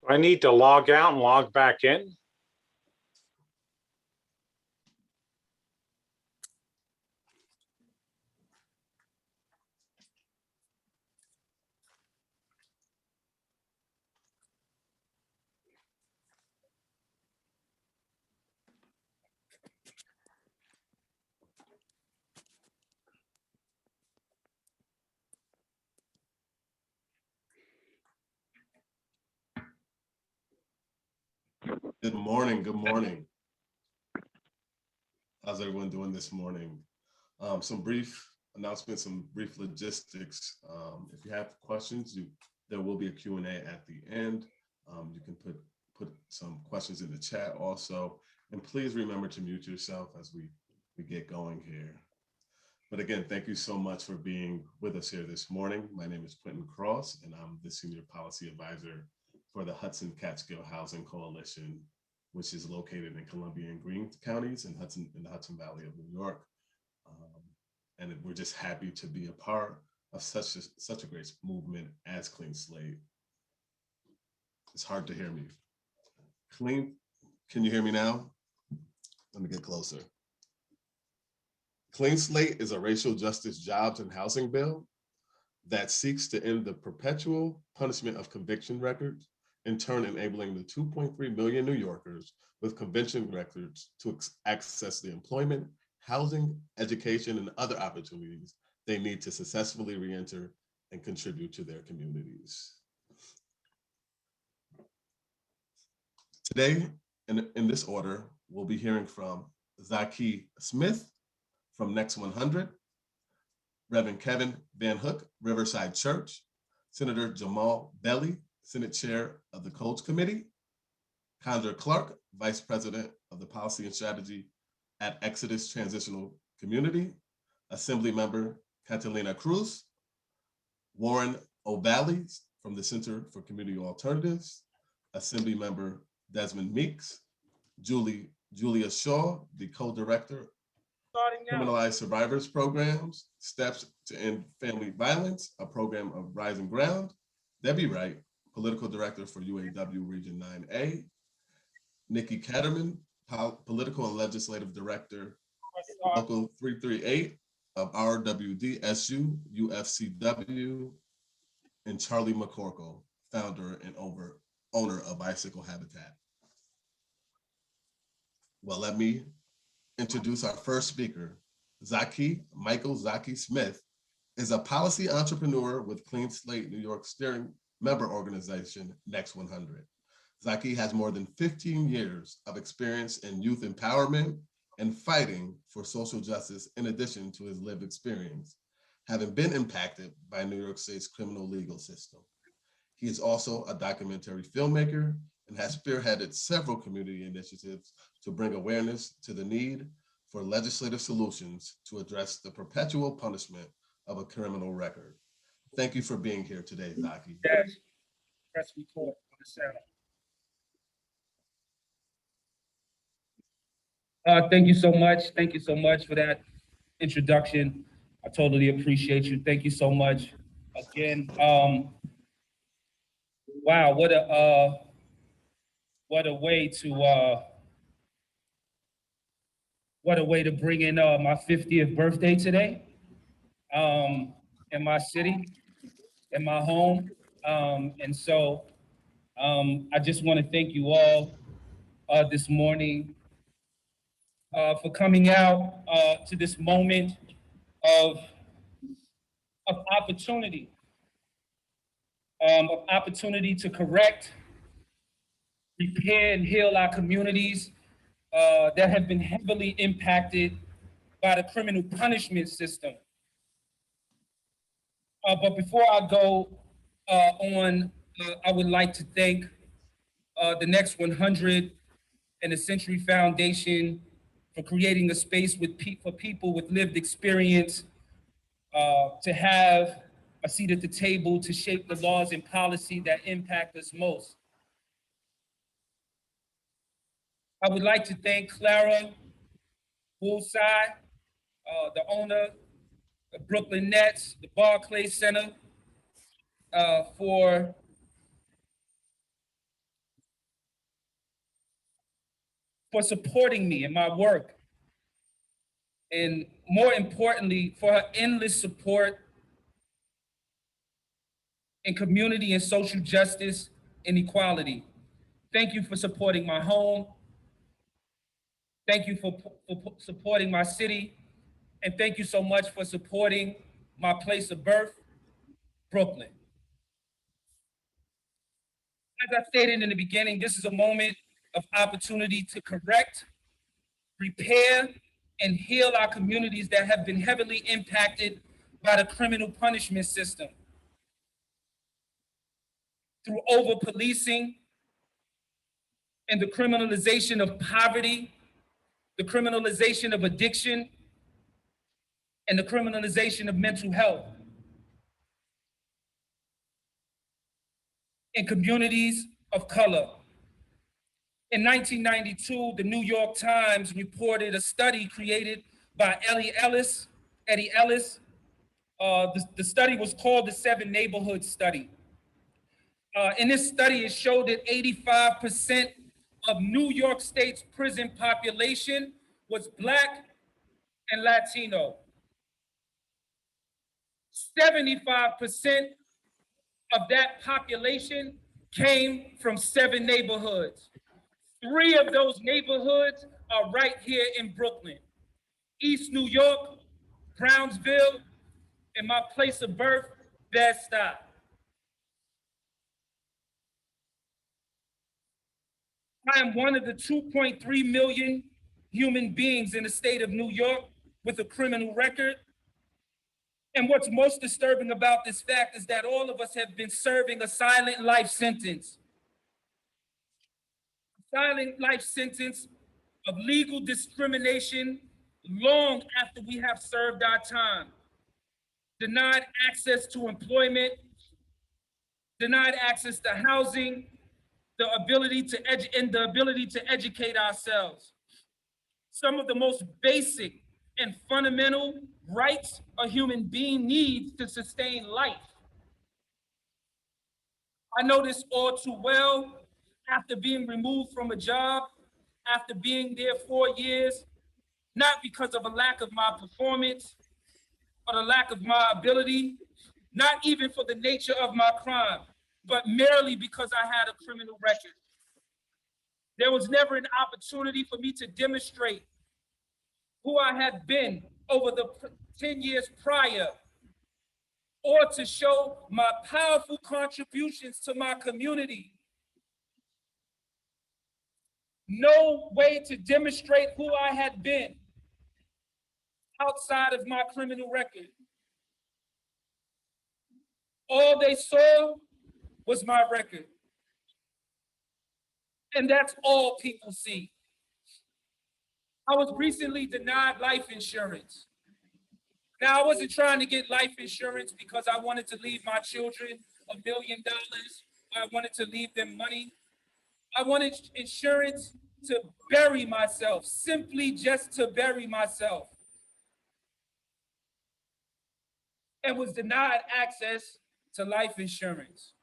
I need to log out and log back in. Good morning. Good morning. How's everyone doing this morning? Some brief announcements, some brief logistics. If you have questions, there will be a Q&A at the end. You can put some questions in the chat also. And please remember to mute yourself as we get going here. But again, thank you so much for being with us here this morning. My name is Quentin Cross, and I'm the Senior Policy Advisor for the Hudson Catskill Housing Coalition, which is located in Columbia and Greene counties in the Hudson Valley of New York. And we're just happy to be a part of such a great movement as Clean Slate. It's hard to hear me. Can you hear me now? Let me get closer. Clean Slate is a racial justice jobs and housing bill that seeks to end the perpetual punishment of conviction records, in turn enabling the 2.3 million New Yorkers with conviction records to access the employment, housing, education, and other opportunities they need to successfully re-enter and contribute to their communities. Today, in this order, we'll be hearing from Zaki Smith from Next 100, Reverend Kevin Van Hook, Riverside Church, Senator Jamal Belly, Senate Chair of the Codes Committee, Kendra Clark, Vice President of the Policy and Strategy at Exodus Transitional Community, Assembly Member Catalina Cruz, Warren O'Bally from the Center for Community Alternatives, Assembly Member Desmond Meeks, Julia Shaw, the Co-Director, Criminalized Survivors Programs, Steps to End Family Violence, a program of Rising Ground, Debbie Wright, Political Director for UAW Region 9A, Nikki Ketterman, Political and Legislative Director, Local 338 of RWDSU, UFCW, and Charlie McCorkle, founder and owner of Bicycle Habitat. Well, let me introduce our first speaker. Michael Zaki Smith is a policy entrepreneur with Clean Slate New York steering member organization, Next 100. Zaki has more than 15 years of experience in youth empowerment and fighting for social justice in addition to his lived experience, having been impacted by New York State's criminal legal system. He is also a documentary filmmaker and has spearheaded several community initiatives to bring awareness to the need for legislative solutions to address the perpetual punishment of a criminal record. Thank you for being here today, Zaki. Yes, press record on the sound. Thank you so much. Thank you so much for that introduction. I totally appreciate you. Thank you so much again. Wow, what a way to bring in my 50th birthday today in my city, in my home. And so I just want to thank you all this morning for coming out to this moment of opportunity, to correct, repair, and heal our communities that have been heavily impacted by the criminal punishment system. But before I go on, I would like to thank the Next 100 and the Century Foundation for creating a space for people with lived experience to have a seat at the table to shape the laws and policy that impact us most. I would like to thank Clara Bullseye, the owner of Brooklyn Nets, the Barclays Center, for for supporting me in my work, and more importantly, for her endless support in community and social justice and equality. Thank you for supporting my home. Thank you for supporting my city. And thank you so much for supporting my place of birth, Brooklyn. As I stated in the beginning, this is a moment of opportunity to correct, repair, and heal our communities that have been heavily impacted by the criminal punishment system. Through over-policing and the criminalization of poverty, the criminalization of addiction, and the criminalization of mental health. In communities of color. In 1992, the New York Times reported a study created by Eddie Ellis. The study was called the 7 Neighborhoods Study. In this study, it showed that 85% of New York State's prison population was Black and Latino. 75% of that population came from 7 neighborhoods. 3 of those neighborhoods are right here in Brooklyn: East New York, Brownsville, and my place of birth, Bed-Stuy. I am one of the 2.3 million human beings in the state of New York with a criminal record. And what's most disturbing about this fact is that all of us have been serving a silent life sentence. Silent life sentence of legal discrimination long after we have served our time. Denied access to employment, denied access to housing, the ability to educate ourselves. Some of the most basic and fundamental rights a human being needs to sustain life. I know this all too well after being removed from a job, after being there 4 years, not because of a lack of my performance or the lack of my ability, not even for the nature of my crime, but merely because I had a criminal record. There was never an opportunity for me to demonstrate who I had been over the 10 years prior, or to show my powerful contributions to my community. No way to demonstrate who I had been outside of my criminal record. All they saw was my record. And that's all people see. I was recently denied life insurance. Now, I wasn't trying to get life insurance because I wanted to leave my children $1 million. I wanted to leave them money. I wanted insurance to bury myself, simply just to bury myself. And was denied access to life insurance.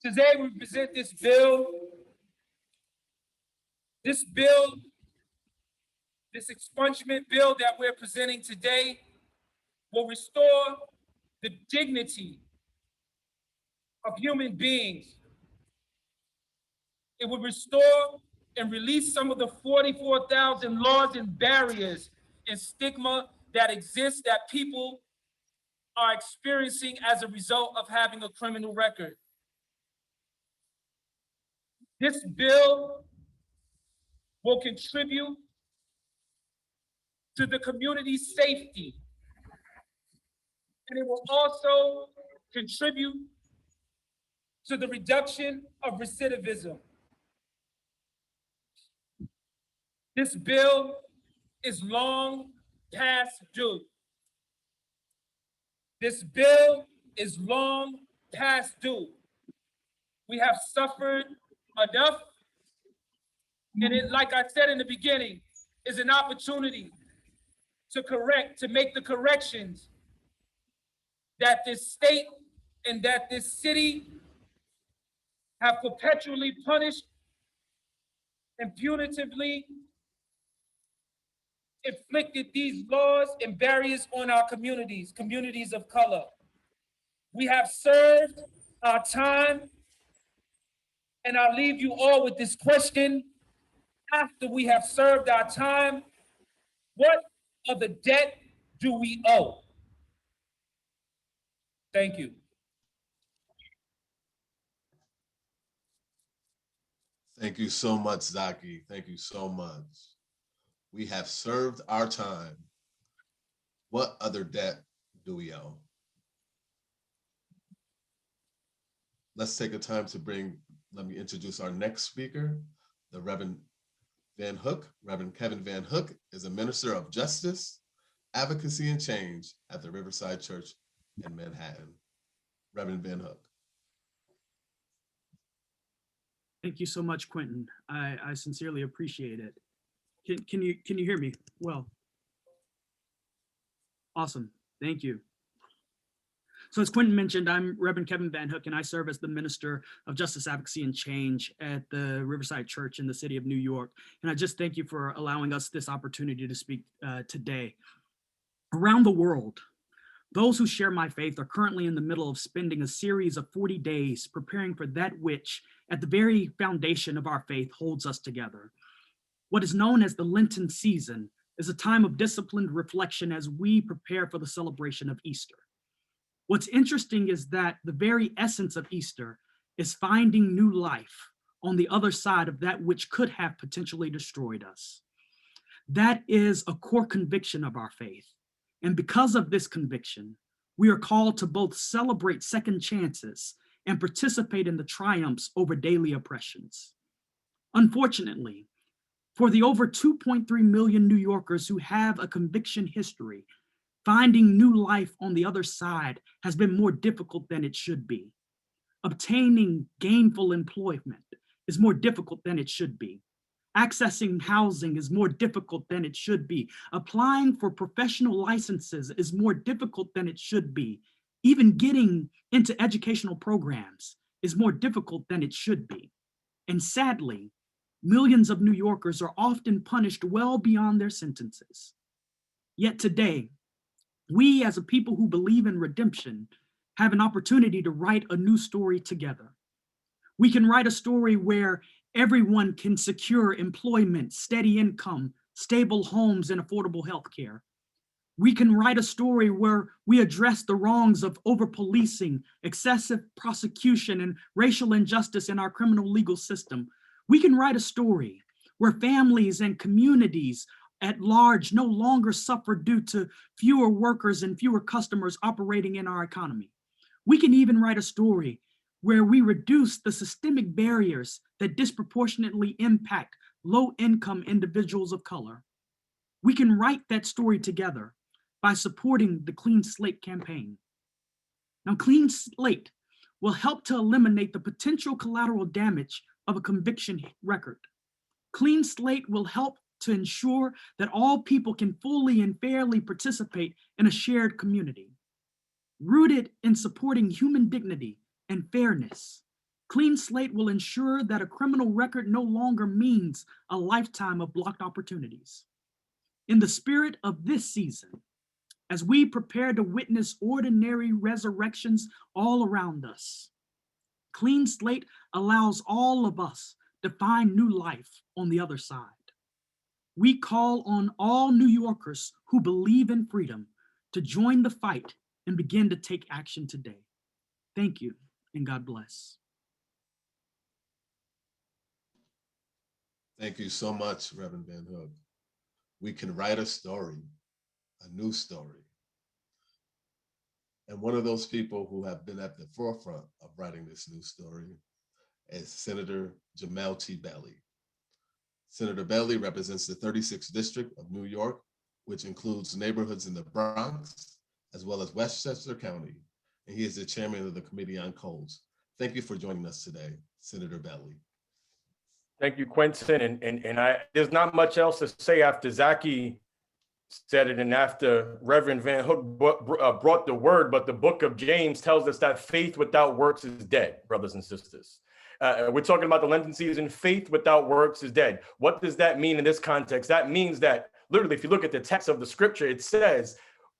Today we present this bill. This expungement bill that we're presenting today will restore the dignity of human beings. It will restore and release some of the 44,000 laws and barriers and stigma that exist that people are experiencing as a result of having a criminal record. This bill will contribute to the community's safety, and it will also contribute to the reduction of recidivism. This bill is long past due. This bill is long past due. We have suffered enough, and it, like I said in the beginning, is an opportunity to make the corrections that this state and that this city have perpetually punished and punitively inflicted these laws and barriers on our communities, communities of color. We have served our time, and I'll leave you all with this question. After we have served our time, what other debt do we owe? Thank you. Thank you so much, Zaki. Thank you so much. We have served our time. What other debt do we owe? Let's take a time to let me introduce our next speaker, the Reverend Van Hook. Reverend Kevin Van Hook is a minister of justice, advocacy, and change at the Riverside Church in Manhattan. Reverend Van Hook. Thank you so much, Quentin. I sincerely appreciate it. Can you hear me well? Awesome, thank you. So as Quentin mentioned, I'm Reverend Kevin Van Hook, and I serve as the Minister of Justice, Advocacy, and Change at the Riverside Church in the city of New York. And I just thank you for allowing us this opportunity to speak today. Around the world, those who share my faith are currently in the middle of spending a series of 40 days preparing for that which, at the very foundation of our faith, holds us together. What is known as the Lenten season is a time of disciplined reflection as we prepare for the celebration of Easter. What's interesting is that the very essence of Easter is finding new life on the other side of that which could have potentially destroyed us. That is a core conviction of our faith. And because of this conviction, we are called to both celebrate second chances and participate in the triumphs over daily oppressions. Unfortunately, for the over 2.3 million New Yorkers who have a conviction history, finding new life on the other side has been more difficult than it should be. Obtaining gainful employment is more difficult than it should be. Accessing housing is more difficult than it should be. Applying for professional licenses is more difficult than it should be. Even getting into educational programs is more difficult than it should be. And sadly, millions of New Yorkers are often punished well beyond their sentences. Yet today, we as a people who believe in redemption have an opportunity to write a new story together. We can write a story where everyone can secure employment, steady income, stable homes, and affordable health care. We can write a story where we address the wrongs of over-policing, excessive prosecution, and racial injustice in our criminal legal system. We can write a story where families and communities at large no longer suffer due to fewer workers and fewer customers operating in our economy. We can even write a story where we reduce the systemic barriers that disproportionately impact low-income individuals of color. We can write that story together by supporting the Clean Slate campaign. Now, Clean Slate will help to eliminate the potential collateral damage of a conviction record. Clean Slate will help to ensure that all people can fully and fairly participate in a shared community. Rooted in supporting human dignity and fairness, Clean Slate will ensure that a criminal record no longer means a lifetime of blocked opportunities. In the spirit of this season, as we prepare to witness ordinary resurrections all around us, Clean Slate allows all of us to find new life on the other side. We call on all New Yorkers who believe in freedom to join the fight and begin to take action today. Thank you, and God bless. Thank you so much, Reverend Van Hook. We can write a story, a new story. And one of those people who have been at the forefront of writing this new story is Senator Jamel T. Belly. Senator Belly represents the 36th District of New York, which includes neighborhoods in the Bronx, as well as Westchester County. And he is the chairman of the Committee on Codes. Thank you for joining us today, Senator Belly. Thank you, Quentin. And there's not much else to say after Zaki said it, and after Reverend Van Hook brought the word, but the book of James tells us that faith without works is dead, brothers and sisters. We're talking about the Lenten season. Faith without works is dead. What does that mean in this context? That means that literally, if you look at the text of the scripture, it says,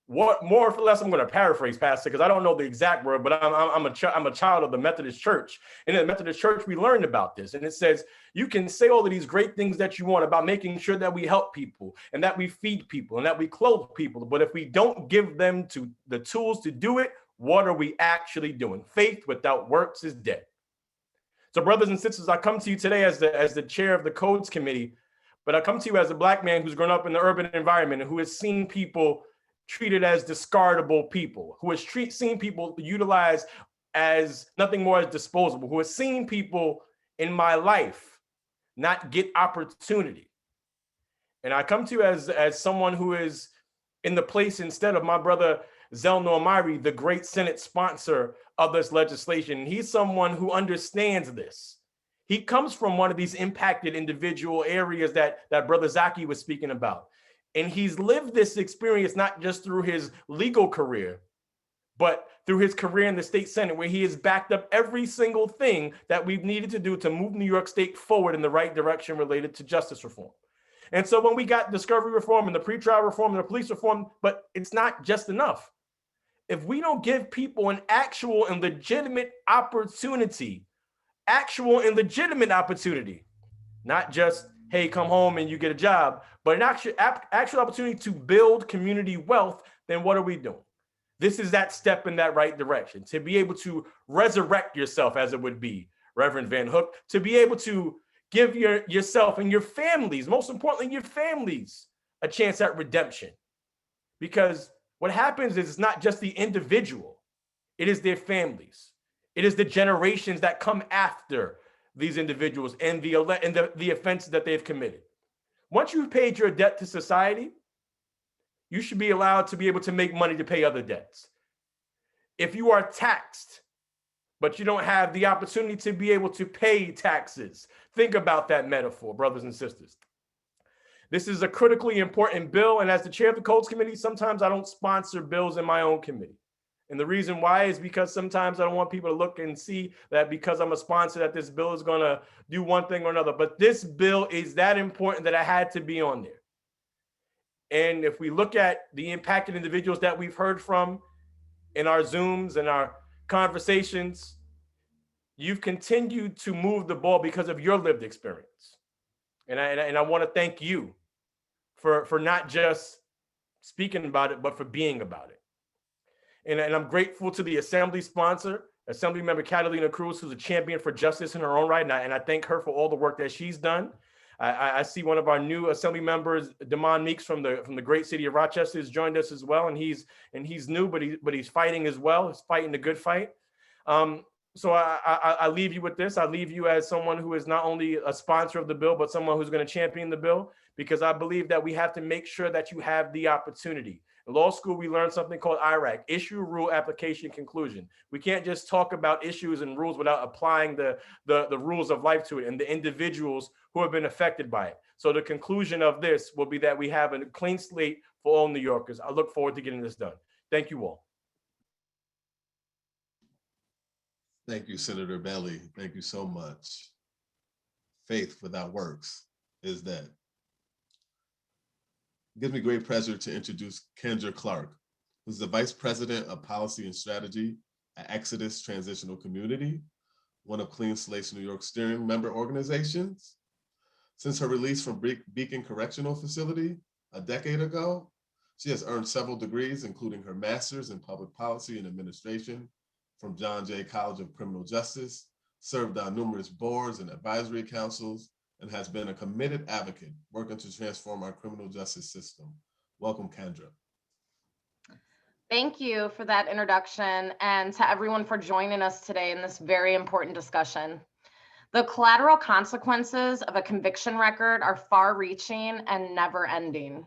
what more or less, I'm going to paraphrase, Pastor, because I don't know the exact word, but I'm a child of the Methodist Church. And in the Methodist Church, we learned about this. And it says, you can say all of these great things that you want about making sure that we help people and that we feed people and that we clothe people. But if we don't give them the tools to do it, what are we actually doing? Faith without works is dead. So brothers and sisters, I come to you today as the chair of the Codes Committee, but I come to you as a Black man who's grown up in the urban environment and who has seen people treated as discardable people, who has seen people utilized as nothing more as disposable, who has seen people in my life not get opportunity. And I come to you as someone who is in the place instead of my brother Zelno Amiri, the great Senate sponsor of this legislation. He's someone who understands this. He comes from one of these impacted individual areas that Brother Zaki was speaking about. And he's lived this experience not just through his legal career, but through his career in the state Senate, where he has backed up every single thing that we've needed to do to move New York State forward in the right direction related to justice reform. And so when we got discovery reform and the pretrial reform and the police reform, but it's not just enough. If we don't give people an actual and legitimate opportunity, not just, hey, come home and you get a job, but an actual opportunity to build community wealth, then what are we doing? This is that step in that right direction, to be able to resurrect yourself, as it would be, Reverend Van Hook, to be able to give yourself and your families, most importantly, your families, a chance at redemption. Because what happens is it's not just the individual, it is their families. It is the generations that come after these individuals and the offenses that they've committed. Once you've paid your debt to society, you should be allowed to be able to make money to pay other debts. If you are taxed, but you don't have the opportunity to be able to pay taxes, think about that metaphor, brothers and sisters. This is a critically important bill, and as the chair of the Codes Committee, sometimes I don't sponsor bills in my own committee. And the reason why is because sometimes I don't want people to look and see that because I'm a sponsor that this bill is going to do one thing or another. But this bill is that important that I had to be on there. And if we look at the impacted individuals that we've heard from in our Zooms and our conversations, you've continued to move the ball because of your lived experience. And I want to thank you for not just speaking about it, but for being about it. And I'm grateful to the Assembly sponsor, Assembly Member Catalina Cruz, who's a champion for justice in her own right. And I thank her for all the work that she's done. I see one of our new Assembly members, Damon Meeks from the great city of Rochester, has joined us as well. And he's new, but he's fighting as well. He's fighting the good fight. So I leave you with this. I leave you as someone who is not only a sponsor of the bill, but someone who's going to champion the bill, because I believe that we have to make sure that you have the opportunity. In law school, we learned something called IRAC, issue, rule, application, conclusion. We can't just talk about issues and rules without applying the rules of life to it and the individuals who have been affected by it. So the conclusion of this will be that we have a clean slate for all New Yorkers. I look forward to getting this done. Thank you all. Thank you, Senator Belly. Thank you so much. Faith without works is dead. It gives me great pleasure to introduce Kendra Clark, who's the Vice President of Policy and Strategy at Exodus Transitional Community, one of Clean Slate's New York steering member organizations. Since her release from Beacon Correctional Facility a decade ago, she has earned several degrees, including her master's in public policy and administration from John Jay College of Criminal Justice, served on numerous boards and advisory councils, and has been a committed advocate working to transform our criminal justice system. Welcome, Kendra. Thank you for that introduction, and to everyone for joining us today in this very important discussion. The collateral consequences of a conviction record are far-reaching and never-ending.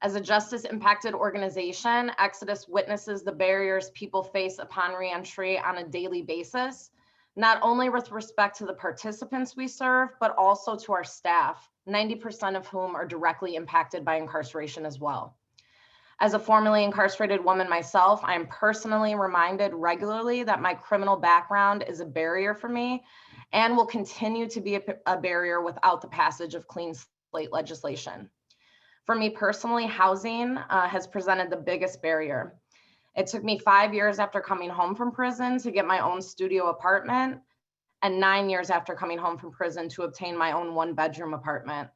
As a justice-impacted organization, Exodus witnesses the barriers people face upon reentry on a daily basis, not only with respect to the participants we serve, but also to our staff, 90% of whom are directly impacted by incarceration as well. As a formerly incarcerated woman myself, I am personally reminded regularly that my criminal background is a barrier for me and will continue to be a barrier without the passage of clean slate legislation. For me personally, housing has presented the biggest barrier. It took me 5 years after coming home from prison to get my own studio apartment, and 9 years after coming home from prison to obtain my own 1-bedroom apartment.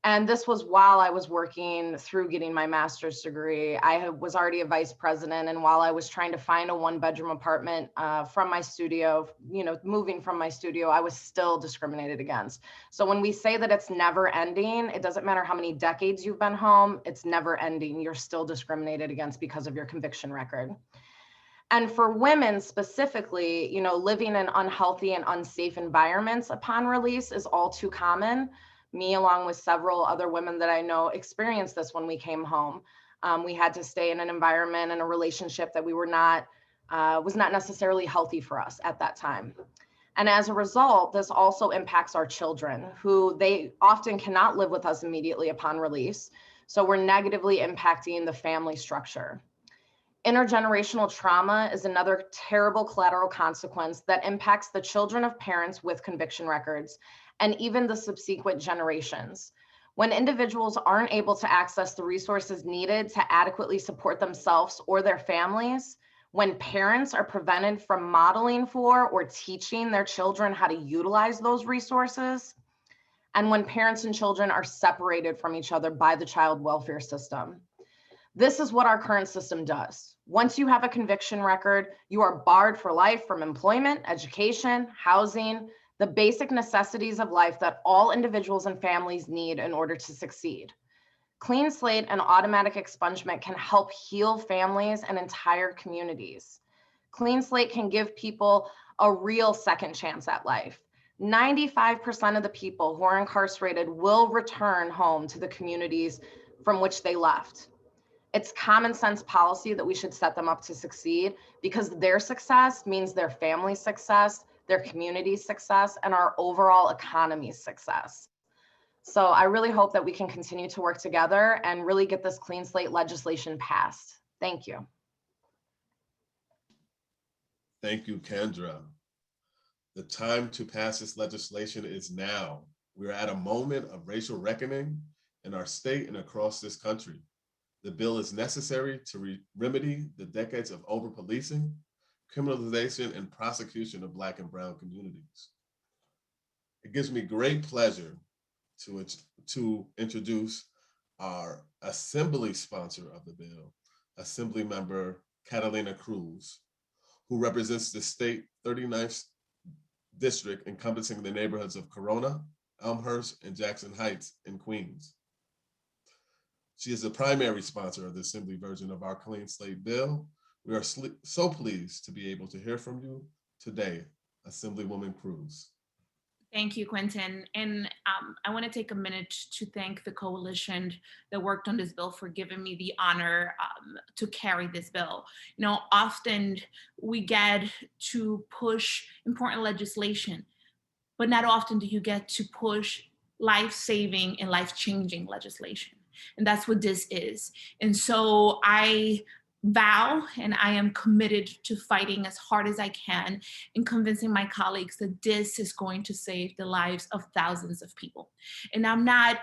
And this was while I was working through getting my master's degree. I was already a vice president, and while I was trying to find a 1-bedroom apartment from my studio, moving from my studio, I was still discriminated against. So when we say that it's never ending, it doesn't matter how many decades you've been home, it's never ending. You're still discriminated against because of your conviction record. And for women specifically, living in unhealthy and unsafe environments upon release is all too common. Me, along with several other women that I know, experienced this when we came home. We had to stay in an environment and a relationship that was not necessarily healthy for us at that time. And as a result, this also impacts our children, who they often cannot live with us immediately upon release. So we're negatively impacting the family structure. Intergenerational trauma is another terrible collateral consequence that impacts the children of parents with conviction records and even the subsequent generations. When individuals aren't able to access the resources needed to adequately support themselves or their families, when parents are prevented from modeling for or teaching their children how to utilize those resources, and when parents and children are separated from each other by the child welfare system. This is what our current system does. Once you have a conviction record, you are barred for life from employment, education, housing, the basic necessities of life that all individuals and families need in order to succeed. Clean slate and automatic expungement can help heal families and entire communities. Clean slate can give people a real second chance at life. 95% of the people who are incarcerated will return home to the communities from which they left. It's common sense policy that we should set them up to succeed, because their success means their family's success, their community's success, and our overall economy's success. So I really hope that we can continue to work together and really get this clean slate legislation passed. Thank you. Thank you, Kendra. The time to pass this legislation is now. We're at a moment of racial reckoning in our state and across this country. The bill is necessary to remedy the decades of over-policing, criminalization, and prosecution of Black and Brown communities. It gives me great pleasure to introduce our Assembly sponsor of the bill, Assembly Member Catalina Cruz, who represents the state 39th district encompassing the neighborhoods of Corona, Elmhurst, and Jackson Heights in Queens. She is the primary sponsor of the Assembly version of our Clean Slate bill. We are so pleased to be able to hear from you today, Assemblywoman Cruz. Thank you, Quentin. And I want to take a minute to thank the coalition that worked on this bill for giving me the honor to carry this bill. Often we get to push important legislation, but not often do you get to push life-saving and life-changing legislation. And that's what this is. And so I vow, and I am committed to fighting as hard as I can in convincing my colleagues that this is going to save the lives of thousands of people. And I'm not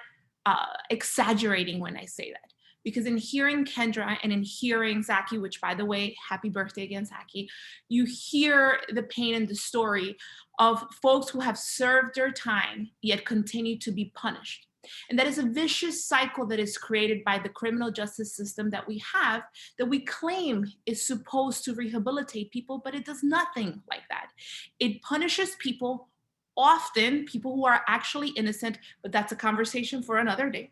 exaggerating when I say that, because in hearing Kendra and in hearing Zaki, which, by the way, happy birthday again, Zaki, you hear the pain and the story of folks who have served their time yet continue to be punished. And that is a vicious cycle that is created by the criminal justice system that we have, that we claim is supposed to rehabilitate people, but it does nothing like that. It punishes people, often people who are actually innocent, but that's a conversation for another day.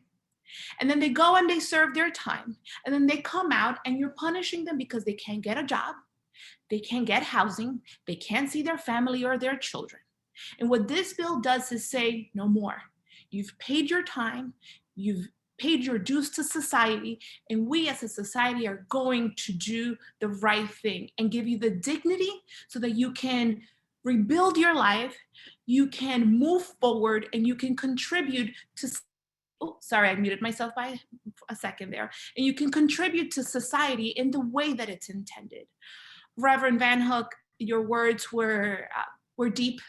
And then they go and they serve their time, and then they come out and you're punishing them because they can't get a job, they can't get housing, they can't see their family or their children. And what this bill does is say, no more. You've paid your time, you've paid your dues to society, and we as a society are going to do the right thing and give you the dignity so that you can rebuild your life, you can move forward and you can contribute to, oh, sorry, I muted myself by a second there. And you can contribute to society in the way that it's intended. Reverend Van Hook, your words were deep.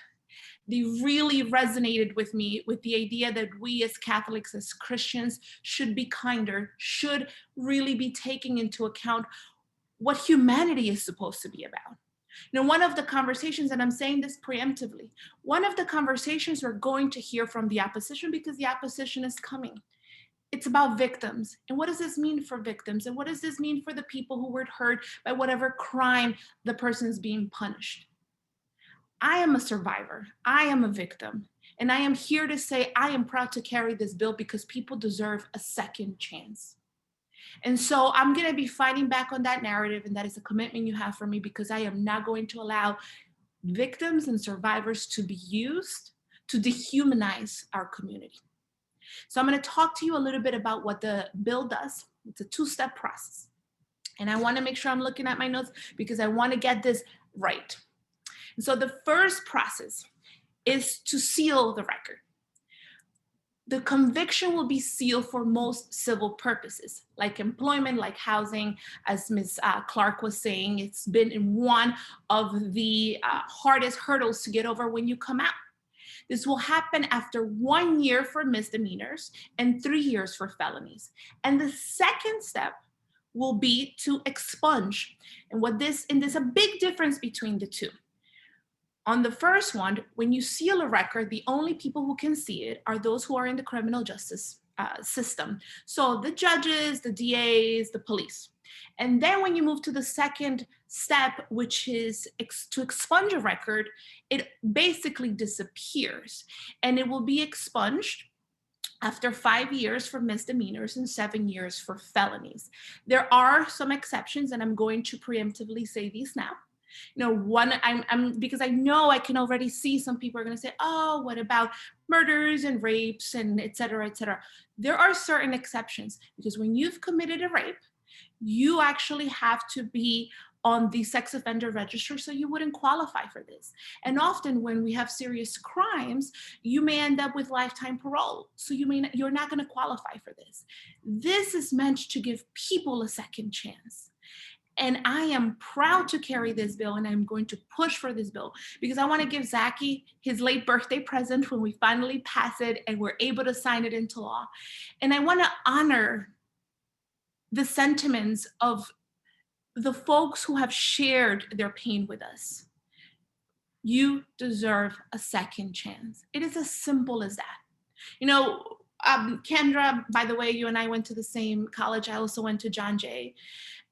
They really resonated with me, with the idea that we as Catholics, as Christians, should be kinder, should really be taking into account what humanity is supposed to be about. You know, one of the conversations, and I'm saying this preemptively, one of the conversations we're going to hear from the opposition, because the opposition is coming, it's about victims. And what does this mean for victims? And what does this mean for the people who were hurt by whatever crime the person is being punished? I am a survivor. I am a victim. And I am here to say I am proud to carry this bill because people deserve a second chance. And so I'm going to be fighting back on that narrative, and that is a commitment you have for me, because I am not going to allow victims and survivors to be used to dehumanize our community. So I'm going to talk to you a little bit about what the bill does. It's a two-step process. And I want to make sure I'm looking at my notes because I want to get this right. And so the first process is to seal the record. The conviction will be sealed for most civil purposes, like employment, like housing. As Ms. Clark was saying, it's been one of the hardest hurdles to get over when you come out. This will happen after 1 year for misdemeanors and 3 years for felonies. And the second step will be to expunge. And there's a big difference between the two. On the first one, when you seal a record, the only people who can see it are those who are in the criminal justice system. So the judges, the DAs, the police. And then when you move to the second step, which is to expunge a record, it basically disappears. And it will be expunged after 5 years for misdemeanors and 7 years for felonies. There are some exceptions, and I'm going to preemptively say these now. You know, because I know I can already see some people are going to say, oh, what about murders and rapes and et cetera, et cetera. There are certain exceptions, because when you've committed a rape, you actually have to be on the sex offender register, so you wouldn't qualify for this. And often when we have serious crimes, you may end up with lifetime parole. So you're not going to qualify for this. This is meant to give people a second chance. And I am proud to carry this bill, and I'm going to push for this bill because I want to give Zachy his late birthday present when we finally pass it and we're able to sign it into law. And I want to honor the sentiments of the folks who have shared their pain with us. You deserve a second chance. It is as simple as that. You know, Kendra, by the way, you and I went to the same college. I also went to John Jay.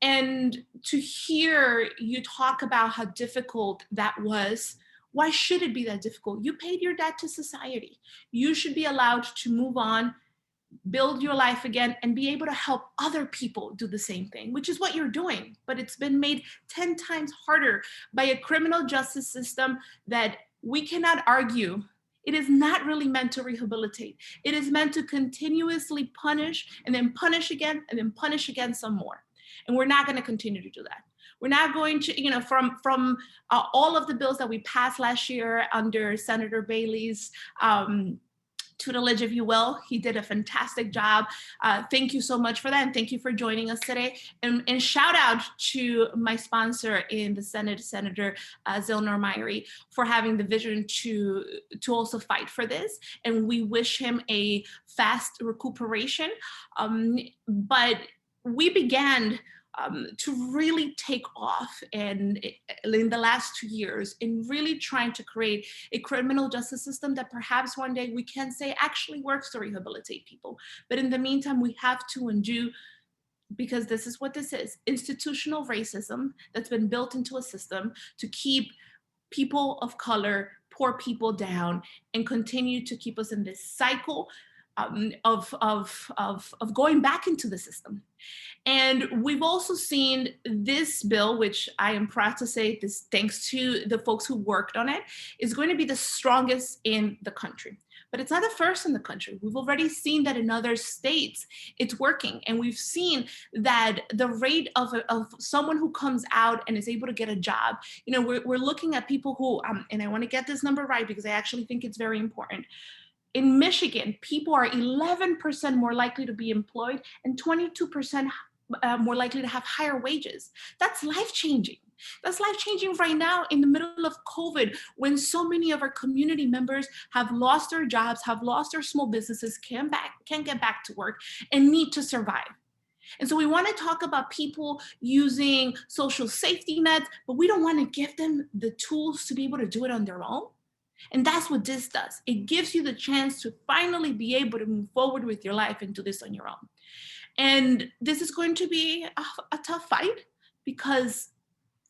And to hear you talk about how difficult that was, why should it be that difficult? You paid your debt to society. You should be allowed to move on, build your life again, and be able to help other people do the same thing, which is what you're doing. But it's been made 10 times harder by a criminal justice system that we cannot argue. It is not really meant to rehabilitate. It is meant to continuously punish and then punish again and then punish again some more. And we're not going to continue to do that. We're not going to, you know, from all of the bills that we passed last year under Senator Bailey's tutelage, if you will. He did a fantastic job. Thank you so much for that. And thank you for joining us today. And shout out to my sponsor in the Senate, Senator Zilnor Myrie, for having the vision to also fight for this. And we wish him a fast recuperation. But we began to really take off and in the last 2 years in really trying to create a criminal justice system that perhaps one day we can say actually works to rehabilitate people. But in the meantime, we have to undo, because this is what this is, institutional racism that's been built into a system to keep people of color, poor people down, and continue to keep us in this cycle of going back into the system. And we've also seen this bill, which I am proud to say this, thanks to the folks who worked on it, is going to be the strongest in the country. but it's not the first in the country. We've already seen that in other states, it's working. And we've seen that the rate of someone who comes out and is able to get a job, we're looking at people who, and I want to get this number right because I actually think it's very important. In Michigan, people are 11% more likely to be employed and 22% more likely to have higher wages. That's life-changing. That's life-changing right now in the middle of COVID, when so many of our community members have lost their jobs, have lost their small businesses, can't get back to work, and need to survive. And so we want to talk about people using social safety nets, but we don't want to give them the tools to be able to do it on their own. And that's what this does. It gives you the chance to finally be able to move forward with your life and do this on your own. And this is going to be a tough fight because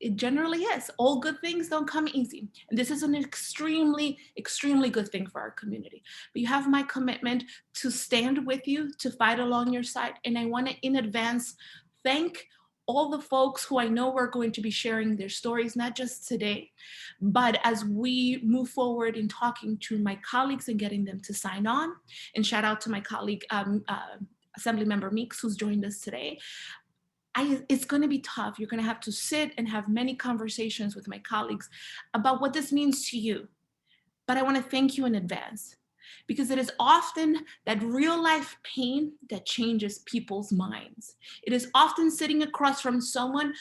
it generally is. All good things don't come easy. And this is an extremely, extremely good thing for our community. But you have my commitment to stand with you, to fight along your side. And I want to, in advance, thank all the folks who I know are going to be sharing their stories, not just today, but as we move forward in talking to my colleagues and getting them to sign on. And shout out to my colleague, Assemblymember Meeks, who's joined us today. It's going to be tough. You're going to have to sit and have many conversations with my colleagues about what this means to you. But I want to thank you in advance, because it is often that real life pain that changes people's minds. It is often sitting across from someone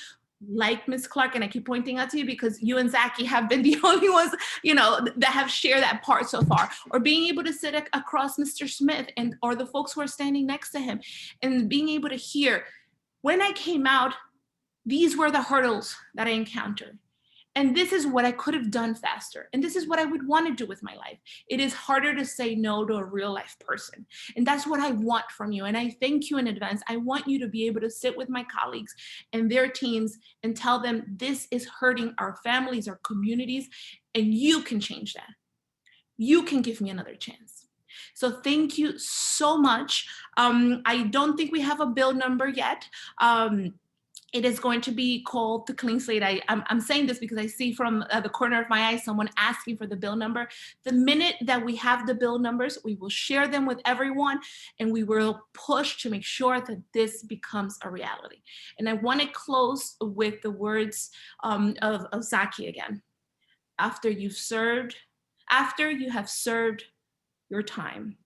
like Ms. Clark, and I keep pointing out to you because you and Zachy have been the only ones, that have shared that part so far, or being able to sit across Mr. Smith or the folks who are standing next to him and being able to hear, when I came out, these were the hurdles that I encountered. And this is what I could have done faster. And this is what I would want to do with my life. It is harder to say no to a real life person. And that's what I want from you. And I thank you in advance. I want you to be able to sit with my colleagues and their teams and tell them this is hurting our families, our communities, and you can change that. You can give me another chance. So thank you so much. I don't think we have a bill number yet. It is going to be called the Clean Slate. I'm saying this because I see from the corner of my eye someone asking for the bill number. The minute that we have the bill numbers, we will share them with everyone, and we will push to make sure that this becomes a reality. And I want to close with the words of Zachy again. After you have served your time,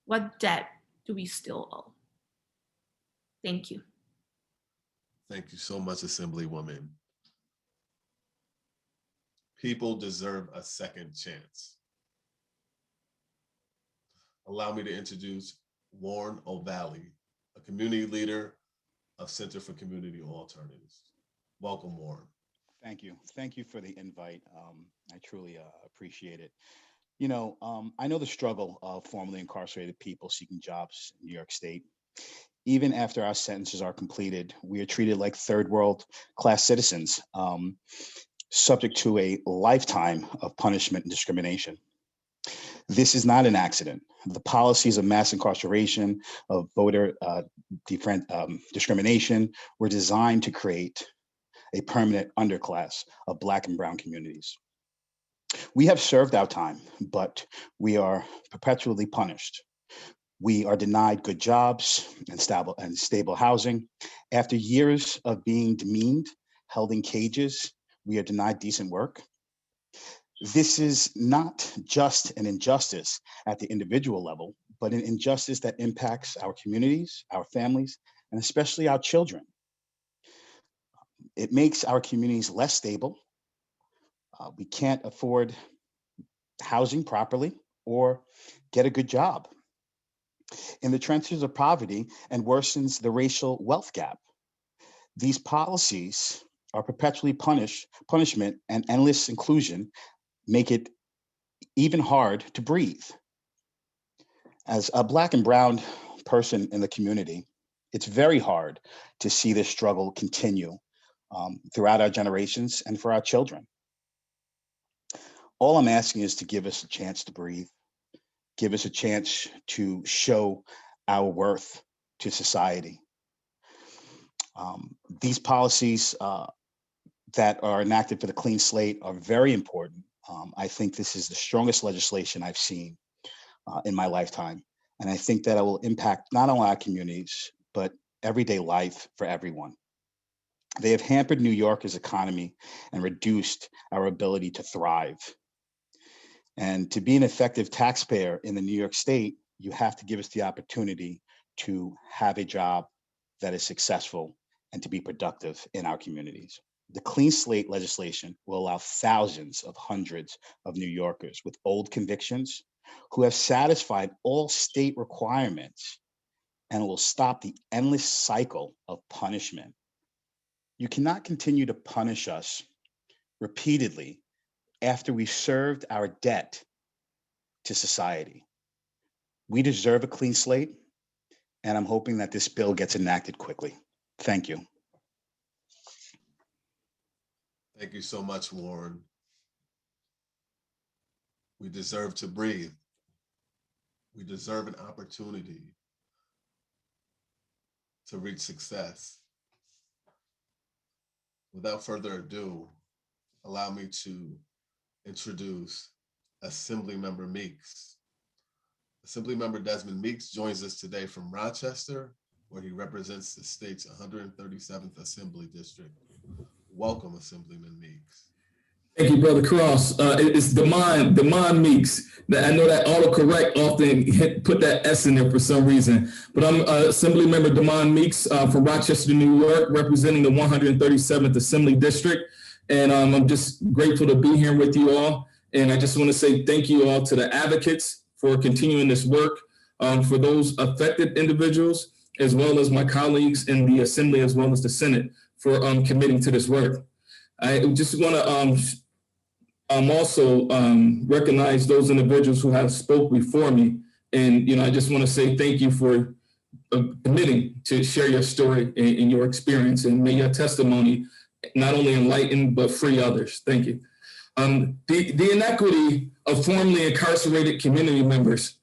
what debt do we still owe? Thank you. Thank you so much, Assemblywoman. People deserve a second chance. Allow me to introduce Warren O'Valley, a community leader of Center for Community Alternatives. Welcome, Warren. Thank you. Thank you for the invite. I truly appreciate it. I know the struggle of formerly incarcerated people seeking jobs in New York State. Even after our sentences are completed, we are treated like third world class citizens, subject to a lifetime of punishment and discrimination. This is not an accident. The policies of mass incarceration, of voter discrimination were designed to create a permanent underclass of Black and Brown communities. We have served our time, but we are perpetually punished. We are denied good jobs and stable housing. After years of being demeaned, held in cages, we are denied decent work. This is not just an injustice at the individual level, but an injustice that impacts our communities, our families, and especially our children. It makes our communities less stable. We can't afford housing properly or get a good job. In the trenches of poverty, and worsens the racial wealth gap. These policies are perpetually punishment and endless inclusion make it even hard to breathe. As a Black and Brown person in the community, it's very hard to see this struggle continue throughout our generations and for our children. All I'm asking is to give us a chance to breathe. Give us a chance to show our worth to society. These policies that are enacted for the Clean Slate are very important. I think this is the strongest legislation I've seen in my lifetime. And I think that it will impact not only our communities, but everyday life for everyone. They have hampered New York's economy and reduced our ability to thrive. And to be an effective taxpayer in the New York State, you have to give us the opportunity to have a job that is successful and to be productive in our communities. The Clean Slate legislation will allow thousands of hundreds of New Yorkers with old convictions who have satisfied all state requirements, and will stop the endless cycle of punishment. You cannot continue to punish us repeatedly after we've served our debt to society. We deserve a clean slate, and I'm hoping that this bill gets enacted quickly. Thank you. Thank you so much, Warren. We deserve to breathe. We deserve an opportunity to reach success. Without further ado, allow me to introduce Assemblymember Meeks. Assemblymember Desmond Meeks joins us today from Rochester, where he represents the state's 137th Assembly District. Welcome, Assemblyman Meeks. Thank you, Brother Cross. It's Demond Meeks. I know that autocorrect often put that S in there for some reason, but I'm Assemblymember Demond Meeks from Rochester, New York, representing the 137th Assembly District. And I'm just grateful to be here with you all. And I just want to say thank you all to the advocates for continuing this work, for those affected individuals, as well as my colleagues in the Assembly, as well as the Senate, for committing to this work. I just want to also recognize those individuals who have spoke before me. And, I just want to say thank you for committing to share your story and your experience, and may your testimony not only enlighten, but free others. Thank you. The inequity of formerly incarcerated community members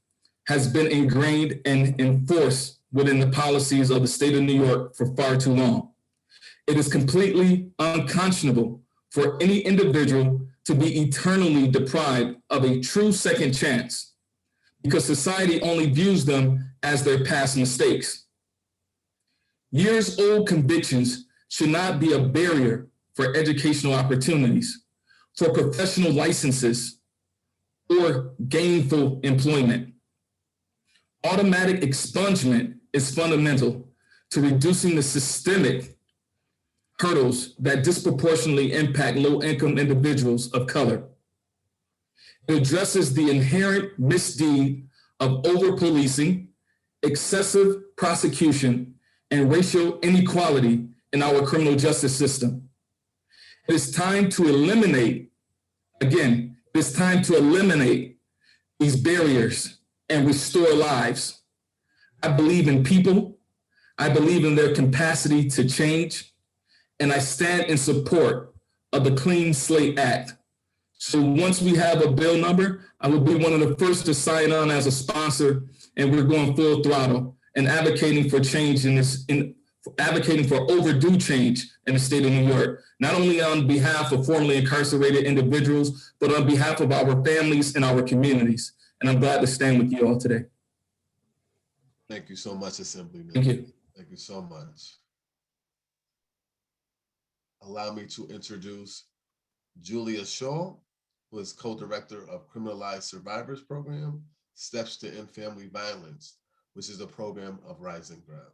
has been ingrained and enforced within the policies of the state of New York for far too long. It is completely unconscionable for any individual to be eternally deprived of a true second chance because society only views them as their past mistakes. Years-old convictions should not be a barrier for educational opportunities, for professional licenses, or gainful employment. Automatic expungement is fundamental to reducing the systemic hurdles that disproportionately impact low-income individuals of color. It addresses the inherent misdeed of over-policing, excessive prosecution, and racial inequality in our criminal justice system. It is time to eliminate, again, it's time to eliminate these barriers and restore lives. I believe in people. I believe in their capacity to change. And I stand in support of the Clean Slate Act. So once we have a bill number, I will be one of the first to sign on as a sponsor, and we're going full throttle and advocating for change advocating for overdue change in the state of New York, not only on behalf of formerly incarcerated individuals, but on behalf of our families and our communities. And I'm glad to stand with you all today. Thank you so much, Assemblyman. Thank you. Thank you so much. Allow me to introduce Julia Shaw, who is co-director of Criminalized Survivors Program, Steps to End Family Violence, which is a program of Rising Ground.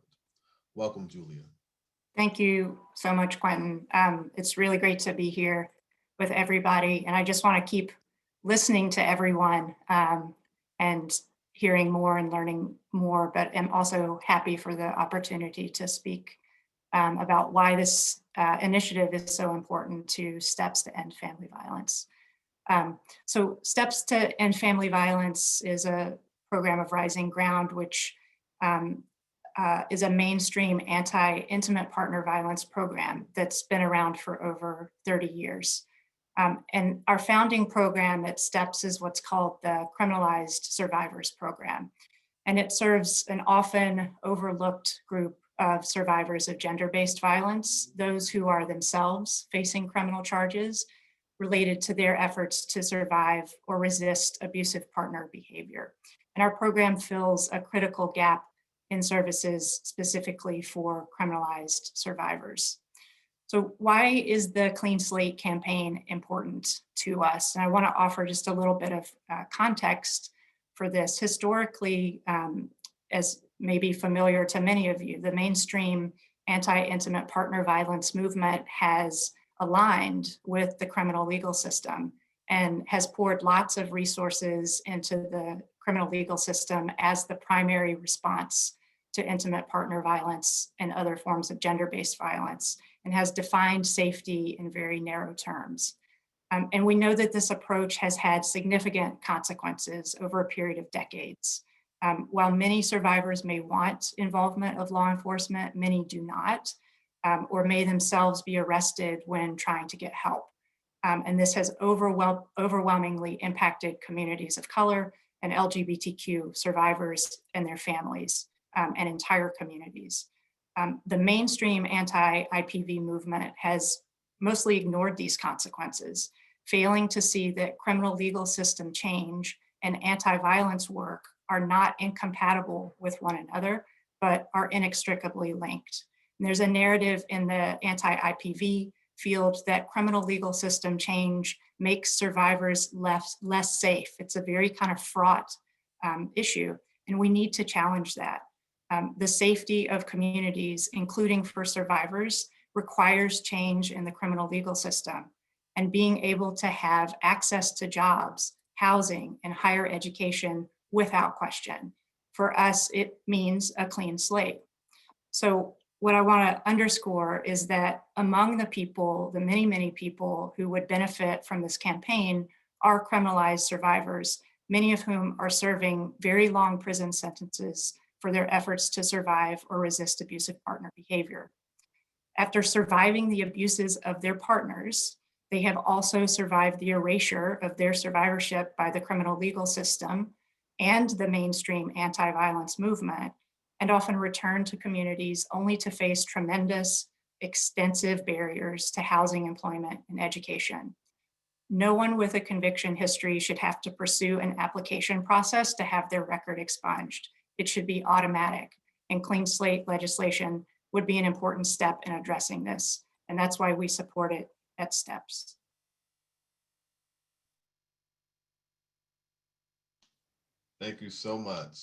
Welcome, Julia. Thank you so much, Quentin. It's really great to be here with everybody. And I just want to keep listening to everyone and hearing more and learning more, but I'm also happy for the opportunity to speak about why this initiative is so important to Steps to End Family Violence. So Steps to End Family Violence is a program of Rising Ground, which is a mainstream anti-intimate partner violence program that's been around for over 30 years. And our founding program at STEPS is what's called the Criminalized Survivors Program. And it serves an often overlooked group of survivors of gender-based violence, those who are themselves facing criminal charges related to their efforts to survive or resist abusive partner behavior. And our program fills a critical gap in services specifically for criminalized survivors. So why is the Clean Slate campaign important to us? And I want to offer just a little bit of context for this. Historically, as may be familiar to many of you, the mainstream anti-intimate partner violence movement has aligned with the criminal legal system and has poured lots of resources into the criminal legal system as the primary response to intimate partner violence and other forms of gender-based violence, and has defined safety in very narrow terms. And we know that this approach has had significant consequences over a period of decades. While many survivors may want involvement of law enforcement, many do not, or may themselves be arrested when trying to get help. And this has overwhelmingly impacted communities of color and LGBTQ survivors and their families, and entire communities. The mainstream anti-IPV movement has mostly ignored these consequences, failing to see that criminal legal system change and anti-violence work are not incompatible with one another, but are inextricably linked. And there's a narrative in the anti-IPV field that criminal legal system change makes survivors less safe. It's a very kind of fraught issue, and we need to challenge that. The safety of communities, including for survivors, requires change in the criminal legal system, and being able to have access to jobs, housing, and higher education without question. For us, it means a clean slate. So what I want to underscore is that among the people, the many, many people who would benefit from this campaign are criminalized survivors, many of whom are serving very long prison sentences for their efforts to survive or resist abusive partner behavior. After surviving the abuses of their partners, they have also survived the erasure of their survivorship by the criminal legal system and the mainstream anti-violence movement, and often return to communities only to face tremendous, extensive barriers to housing, employment, and education. No one with a conviction history should have to pursue an application process to have their record expunged. It should be automatic, and clean slate legislation would be an important step in addressing this. And that's why we support it at STEPS. Thank you so much.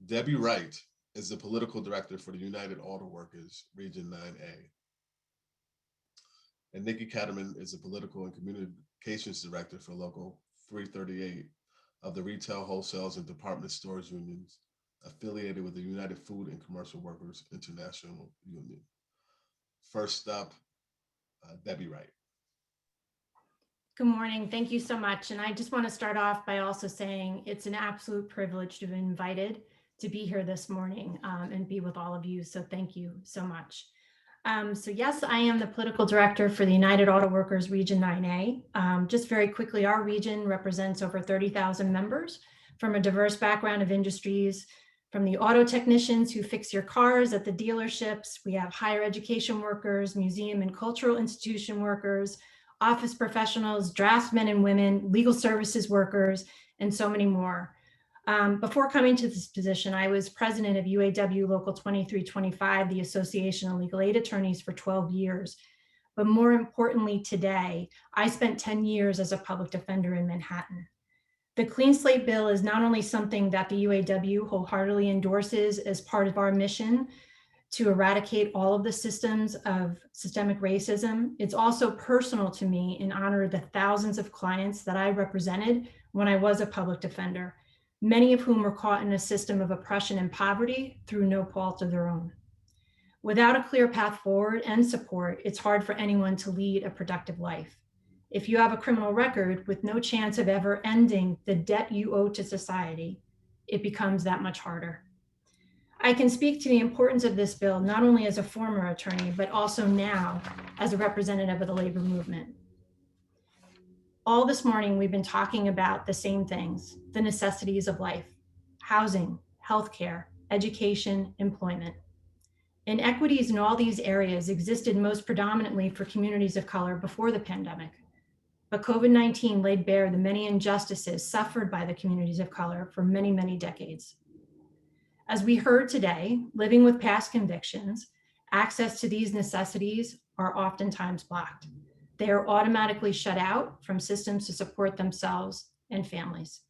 Debbie Wright is the political director for the United Auto Workers, Region 9A. And Nikki Katterman is the political and communications director for Local 338 of the Retail, Wholesales, and Department Stores Unions affiliated with the United Food and Commercial Workers International Union. First up, Debbie Wright. Good morning. Thank you so much. And I just want to start off by also saying it's an absolute privilege to be invited to be here this morning and be with all of you. So thank you so much. So yes, I am the political director for the United Auto Workers Region 9A. Just very quickly, our region represents over 30,000 members from a diverse background of industries, from the auto technicians who fix your cars at the dealerships. We have higher education workers, museum and cultural institution workers, office professionals, draftsmen and women, legal services workers, and so many more. Before coming to this position, I was president of UAW Local 2325, the Association of Legal Aid Attorneys, for 12 years. But more importantly today, I spent 10 years as a public defender in Manhattan. The Clean Slate Bill is not only something that the UAW wholeheartedly endorses as part of our mission to eradicate all of the systems of systemic racism, it's also personal to me in honor of the thousands of clients that I represented when I was a public defender, many of whom were caught in a system of oppression and poverty through no fault of their own. Without a clear path forward and support, it's hard for anyone to lead a productive life. If you have a criminal record with no chance of ever ending the debt you owe to society, it becomes that much harder. I can speak to the importance of this bill not only as a former attorney, but also now as a representative of the labor movement. All this morning, we've been talking about the same things, the necessities of life: housing, healthcare, education, employment. Inequities in all these areas existed most predominantly for communities of color before the pandemic. But COVID-19 laid bare the many injustices suffered by the communities of color for many, many decades. As we heard today, living with past convictions, access to these necessities are oftentimes blocked. They are automatically shut out from systems to support themselves and families.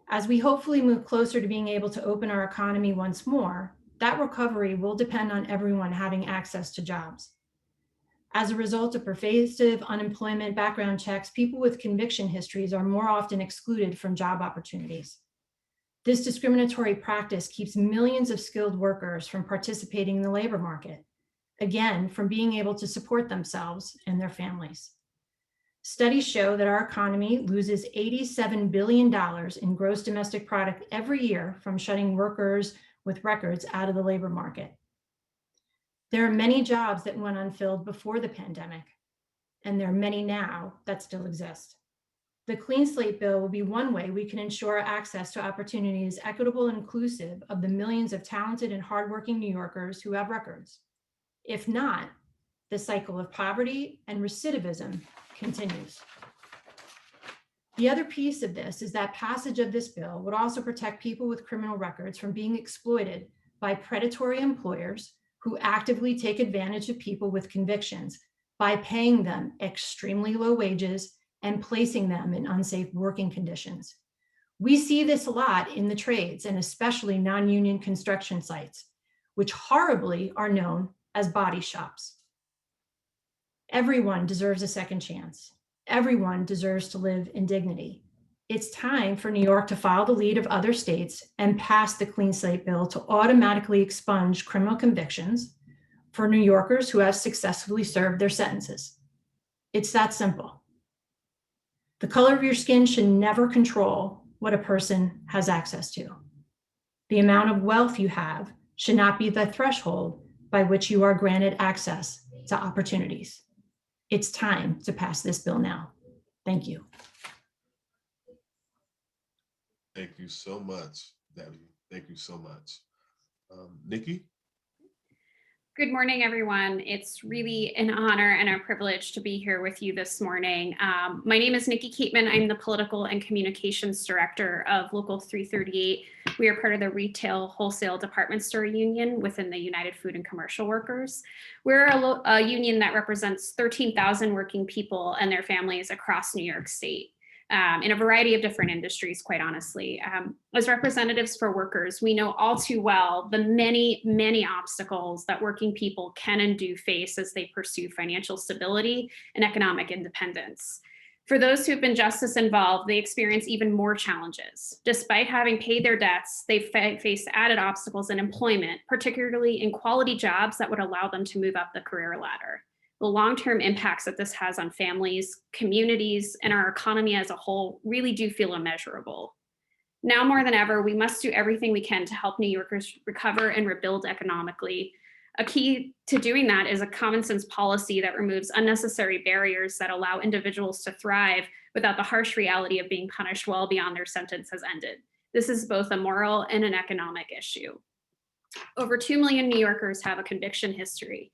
As we hopefully move closer to being able to open our economy once more, that recovery will depend on everyone having access to jobs. As a result of pervasive unemployment background checks, people with conviction histories are more often excluded from job opportunities. This discriminatory practice keeps millions of skilled workers from participating in the labor market, again, from being able to support themselves and their families. Studies show that our economy loses $87 billion in gross domestic product every year from shutting workers with records out of the labor market. There are many jobs that went unfilled before the pandemic, and there are many now that still exist. The Clean Slate bill will be one way we can ensure access to opportunities equitable and inclusive of the millions of talented and hardworking New Yorkers who have records. If not, the cycle of poverty and recidivism continues. The other piece of this is that passage of this bill would also protect people with criminal records from being exploited by predatory employers who actively take advantage of people with convictions by paying them extremely low wages and placing them in unsafe working conditions. We see this a lot in the trades and especially non-union construction sites, which horribly are known as body shops. Everyone deserves a second chance. Everyone deserves to live in dignity. It's time for New York to follow the lead of other states and pass the Clean Slate bill to automatically expunge criminal convictions for New Yorkers who have successfully served their sentences. It's that simple. The color of your skin should never control what a person has access to. The amount of wealth you have should not be the threshold by which you are granted access to opportunities. It's time to pass this bill now. Thank you. Thank you so much, Debbie. Thank you so much. Nikki? Good morning, everyone. It's really an honor and a privilege to be here with you this morning. My name is Nikki Kateman. I'm the Political and Communications Director of Local 338. We are part of the Retail Wholesale Department Store Union within the United Food and Commercial Workers. We're a union that represents 13,000 working people and their families across New York State. In a variety of different industries, quite honestly. As representatives for workers, we know all too well the many, many obstacles that working people can and do face as they pursue financial stability and economic independence. For those who have been justice involved, they experience even more challenges. Despite having paid their debts, they face added obstacles in employment, particularly in quality jobs that would allow them to move up the career ladder. The long-term impacts that this has on families, communities, and our economy as a whole really do feel immeasurable. Now more than ever, we must do everything we can to help New Yorkers recover and rebuild economically. A key to doing that is a common sense policy that removes unnecessary barriers that allow individuals to thrive without the harsh reality of being punished well beyond their sentence has ended. This is both a moral and an economic issue. Over 2 million New Yorkers have a conviction history.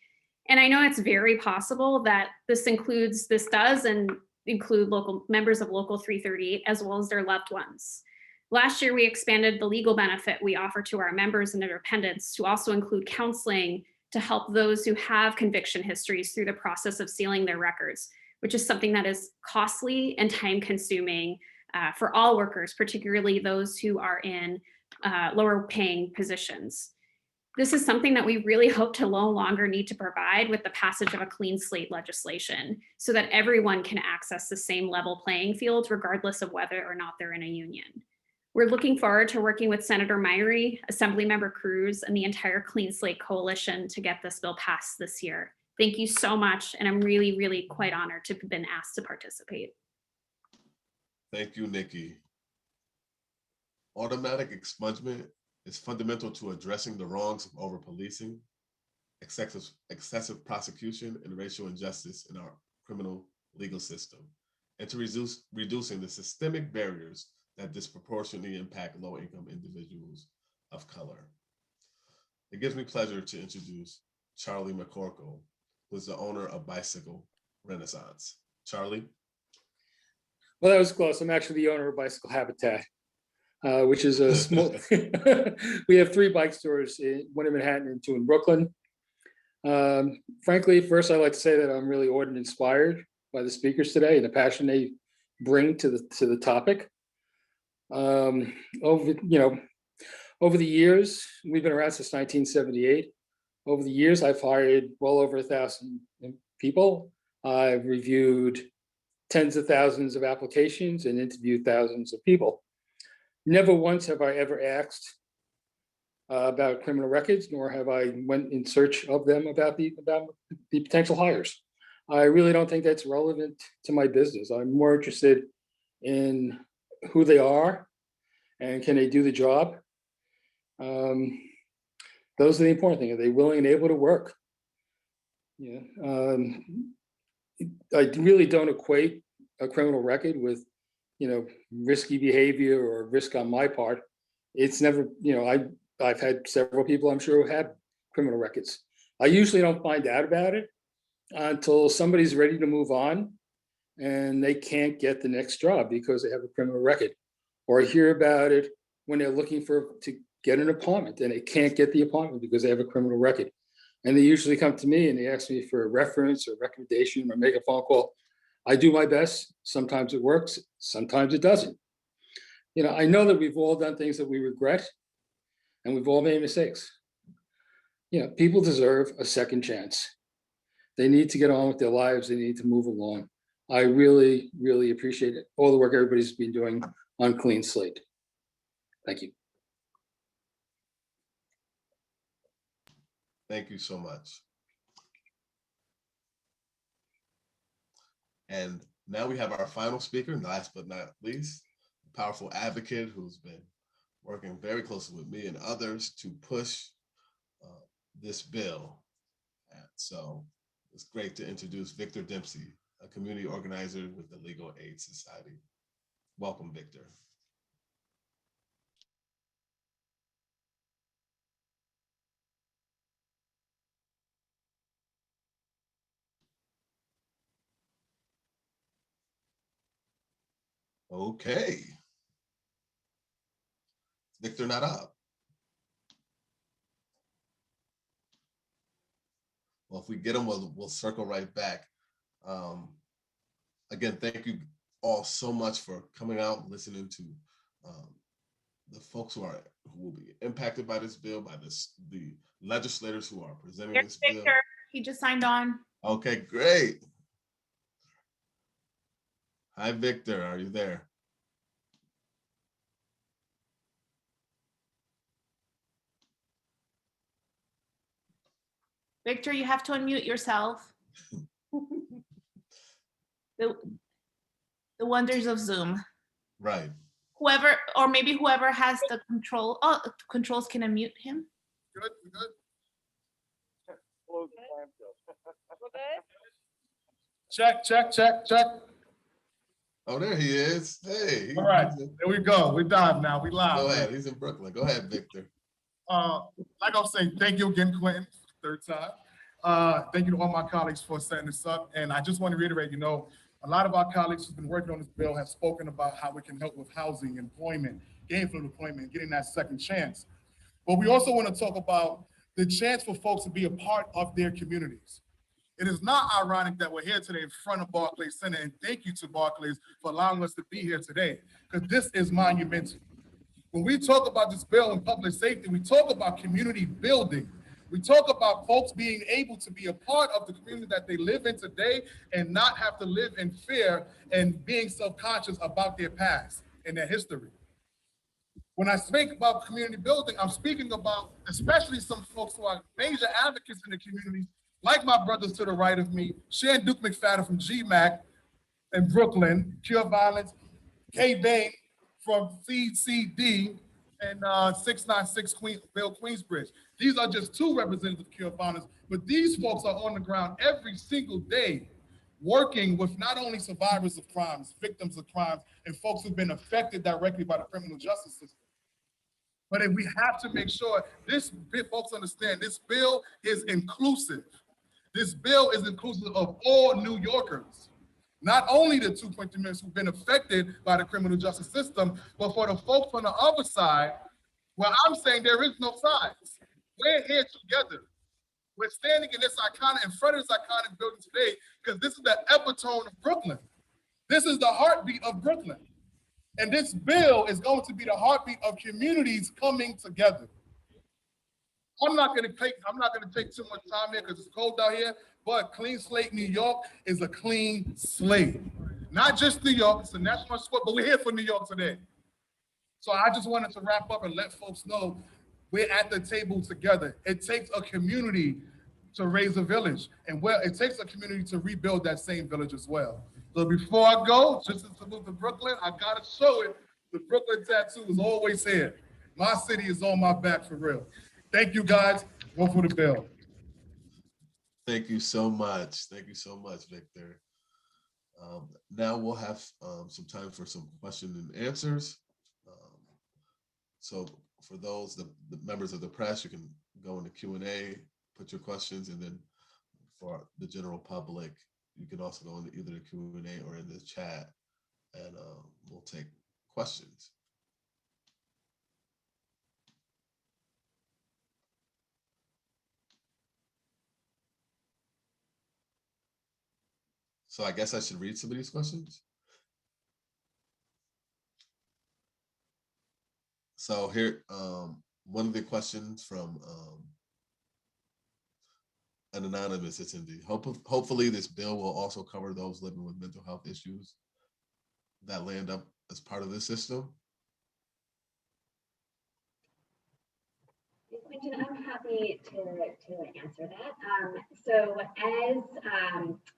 And I know it's very possible that this does include local members of Local 338 as well as their loved ones. Last year, we expanded the legal benefit we offer to our members and their dependents to also include counseling to help those who have conviction histories through the process of sealing their records, which is something that is costly and time consuming for all workers, particularly those who are in lower paying positions. This is something that we really hope to no longer need to provide with the passage of a clean slate legislation so that everyone can access the same level playing field regardless of whether or not they're in a union. We're looking forward to working with Senator Myrie, Assemblymember Cruz, and the entire Clean Slate Coalition to get this bill passed this year. Thank you so much, and I'm really, really quite honored to have been asked to participate. Thank you, Nikki. Automatic expungement is fundamental to addressing the wrongs of over-policing, excessive prosecution, and racial injustice in our criminal legal system, and to reducing the systemic barriers that disproportionately impact low-income individuals of color. It gives me pleasure to introduce Charlie McCorkle, who is the owner of Bicycle Renaissance. Charlie? Well, that was close. I'm actually the owner of Bicycle Habitat, which is a small, we have 3 bike stores, one in Manhattan and 2 in Brooklyn. Frankly, first, I'd like to say that I'm really honored and inspired by the speakers today and the passion they bring to the topic. Over the years, we've been around since 1978. Over the years, I've hired well over 1,000 people. I've reviewed tens of thousands of applications and interviewed thousands of people. Never once have I ever asked about criminal records, nor have I went in search of them about the potential hires. I really don't think that's relevant to my business. I'm more interested in who they are and can they do the job. Those are the important things. Are they willing and able to work? I really don't equate a criminal record with, risky behavior or risk on my part. It's never, I've had several people I'm sure who had criminal records. I usually don't find out about it until somebody's ready to move on and they can't get the next job because they have a criminal record, or I hear about it when they're looking to get an apartment and they can't get the apartment because they have a criminal record. And they usually come to me and they ask me for a reference or recommendation or make a phone call. I do my best. Sometimes it works, sometimes it doesn't. I know that we've all done things that we regret and we've all made mistakes. People deserve a second chance. They need to get on with their lives. They need to move along. I really, really appreciate it. All the work everybody's been doing on Clean Slate. Thank you. Thank you so much. And now we have our final speaker, last but not least, a powerful advocate who's been working very closely with me and others to push this bill. And so it's great to introduce Victor Dempsey, a community organizer with the Legal Aid Society. Welcome, Victor. Okay. Victor not up. Well, if we get him, we'll circle right back. Again, thank you all so much for coming out and listening to the folks who will be impacted by this bill, by the legislators who are presenting There's this bill. Victor. He just signed on. Okay, great. Hi, Victor, are you there? Victor, you have to unmute yourself. The wonders of Zoom. Right. Whoever, or maybe whoever has the controls can unmute him. Good, good. Check, check, check, check. Oh, there he is. Hey. All right, there we go. We're live now. We live. Go ahead. He's in Brooklyn. Go ahead, Victor. Like I was saying, thank you again, Quentin, third time. Thank you to all my colleagues for setting this up. And I just want to reiterate, a lot of our colleagues who've been working on this bill have spoken about how we can help with housing, employment, gainful employment, getting that second chance. But we also want to talk about the chance for folks to be a part of their communities. It is not ironic that we're here today in front of Barclays Center, and thank you to Barclays for allowing us to be here today, because this is monumental. When we talk about this bill in public safety, we talk about community building. We talk about folks being able to be a part of the community that they live in today and not have to live in fear and being self-conscious about their past and their history. When I speak about community building, I'm speaking about especially some folks who are major advocates in the community, like my brothers to the right of me, Shan Duke McFadden from GMAC in Brooklyn, Cure Violence, Kay Bain from CCD, and 696 Bill Queensbridge. These are just two representatives of Cure Violence, but these folks are on the ground every single day working with not only survivors of crimes, victims of crimes, and folks who've been affected directly by the criminal justice system. But if we have to make sure folks understand this bill is inclusive. This bill is inclusive of all New Yorkers, not only the 2.3 million who've been affected by the criminal justice system, but for the folks on the other side, well, I'm saying there is no sides. We're here together. We're standing in front of this iconic building today because this is the epitome of Brooklyn. This is the heartbeat of Brooklyn. And this bill is going to be the heartbeat of communities coming together. I'm not gonna take too much time here because it's cold out here, but Clean Slate New York is a clean slate. Not just New York, it's a national sport, but we're here for New York today. So I just wanted to wrap up and let folks know we're at the table together. It takes a community to raise a village, and it takes a community to rebuild that same village as well. So before I go, just to salute to Brooklyn, I gotta show it. The Brooklyn tattoo is always here. My city is on my back for real. Thank you guys. Go for the bill. Thank you so much. Thank you so much, Victor. Now we'll have some time for some question and answers. So for those, the members of the press, you can go into Q&A, put your questions, and then for the general public, you can also go into either the Q&A or in the chat, and we'll take questions. So I guess I should read some of these questions. So here, one of the questions from an anonymous attendee. Hopefully this bill will also cover those living with mental health issues that land up as part of the system. Quentin, I'm happy to answer that. So as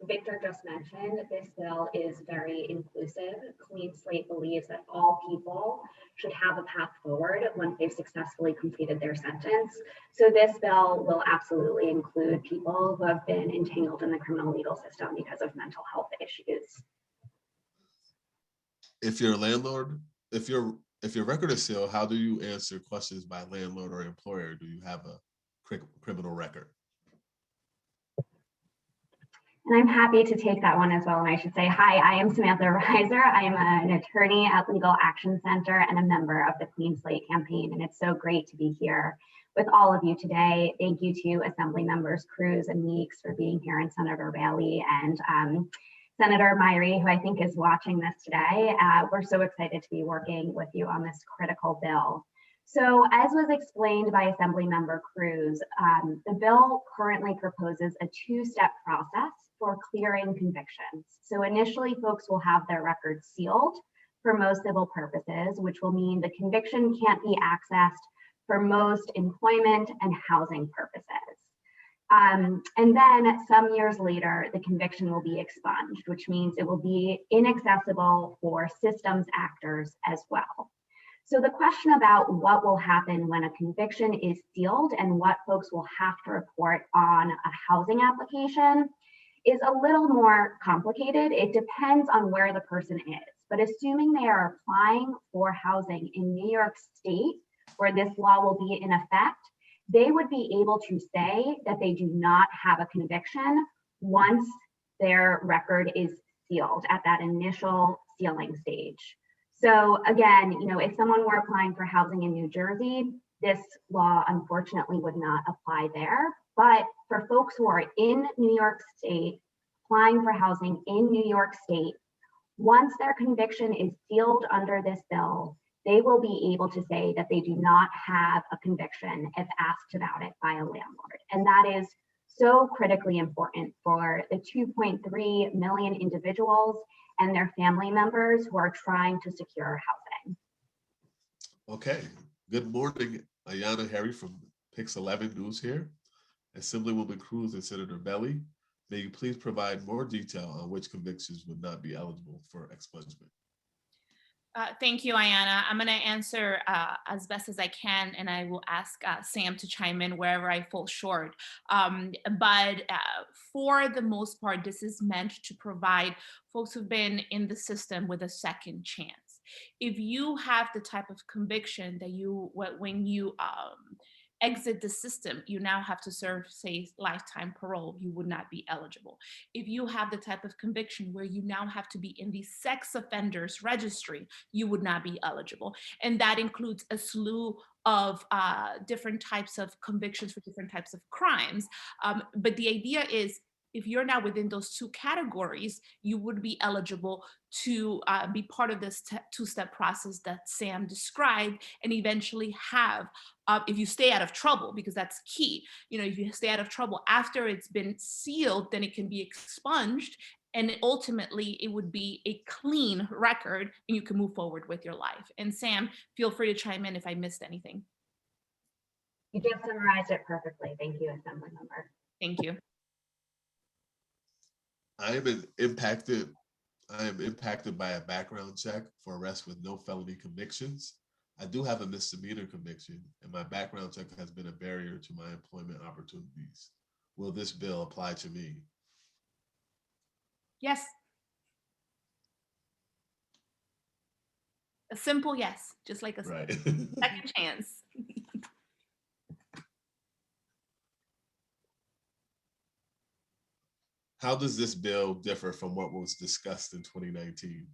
Victor just mentioned, this bill is very inclusive. Clean Slate believes that all people should have a path forward once they've successfully completed their sentence. So this bill will absolutely include people who have been entangled in the criminal legal system because of mental health issues. If you're a landlord, if your record is sealed, how do you answer questions by landlord or employer? Do you have a criminal record? And I'm happy to take that one as well. And I should say, hi, I am Samantha Reiser. I am an attorney at Legal Action Center and a member of the Clean Slate campaign. And it's so great to be here with all of you today. Thank you to Assembly Members Cruz and Meeks for being here, and Senator Bailey and Senator Myrie, who I think is watching this today. We're so excited to be working with you on this critical bill. So as was explained by Assembly Member Cruz, the bill currently proposes a two-step process for clearing convictions. So initially, folks will have their records sealed for most civil purposes, which will mean the conviction can't be accessed for most employment and housing purposes. And then some years later, the conviction will be expunged, which means it will be inaccessible for systems actors as well. So the question about what will happen when a conviction is sealed and what folks will have to report on a housing application is a little more complicated. It depends on where the person is, but assuming they are applying for housing in New York State, where this law will be in effect, they would be able to say that they do not have a conviction once their record is sealed at that initial sealing stage. So again, if someone were applying for housing in New Jersey, this law unfortunately would not apply there. But for folks who are in New York State, applying for housing in New York State, once their conviction is sealed under this bill, they will be able to say that they do not have a conviction if asked about it by a landlord. And that is so critically important for the 2.3 million individuals and their family members who are trying to secure housing. Okay, good morning, Ayana Harry from Pix 11 News here. Assemblywoman Cruz and Senator Bailey, may you please provide more detail on which convictions would not be eligible for expungement? Thank you, Ayana. I'm going to answer as best as I can, and I will ask Sam to chime in wherever I fall short. But for the most part, this is meant to provide folks who've been in the system with a second chance. If you have the type of conviction that when you exit the system, you now have to serve, say, lifetime parole, you would not be eligible. If you have the type of conviction where you now have to be in the sex offenders registry, you would not be eligible. And that includes a slew of different types of convictions for different types of crimes. But the idea is, if you're now within those two categories, you would be eligible to be part of this two-step process that Sam described, and eventually have, if you stay out of trouble, because that's key, if you stay out of trouble after it's been sealed, then it can be expunged, and ultimately it would be a clean record, and you can move forward with your life. And Sam, feel free to chime in if I missed anything. You just summarized it perfectly. Thank you, Assembly Member. Thank you. I am impacted by a background check for arrest with no felony convictions. I do have a misdemeanor conviction, and my background check has been a barrier to my employment opportunities. Will this bill apply to me? Yes. A simple yes, just like a second chance. How does this bill differ from what was discussed in 2019?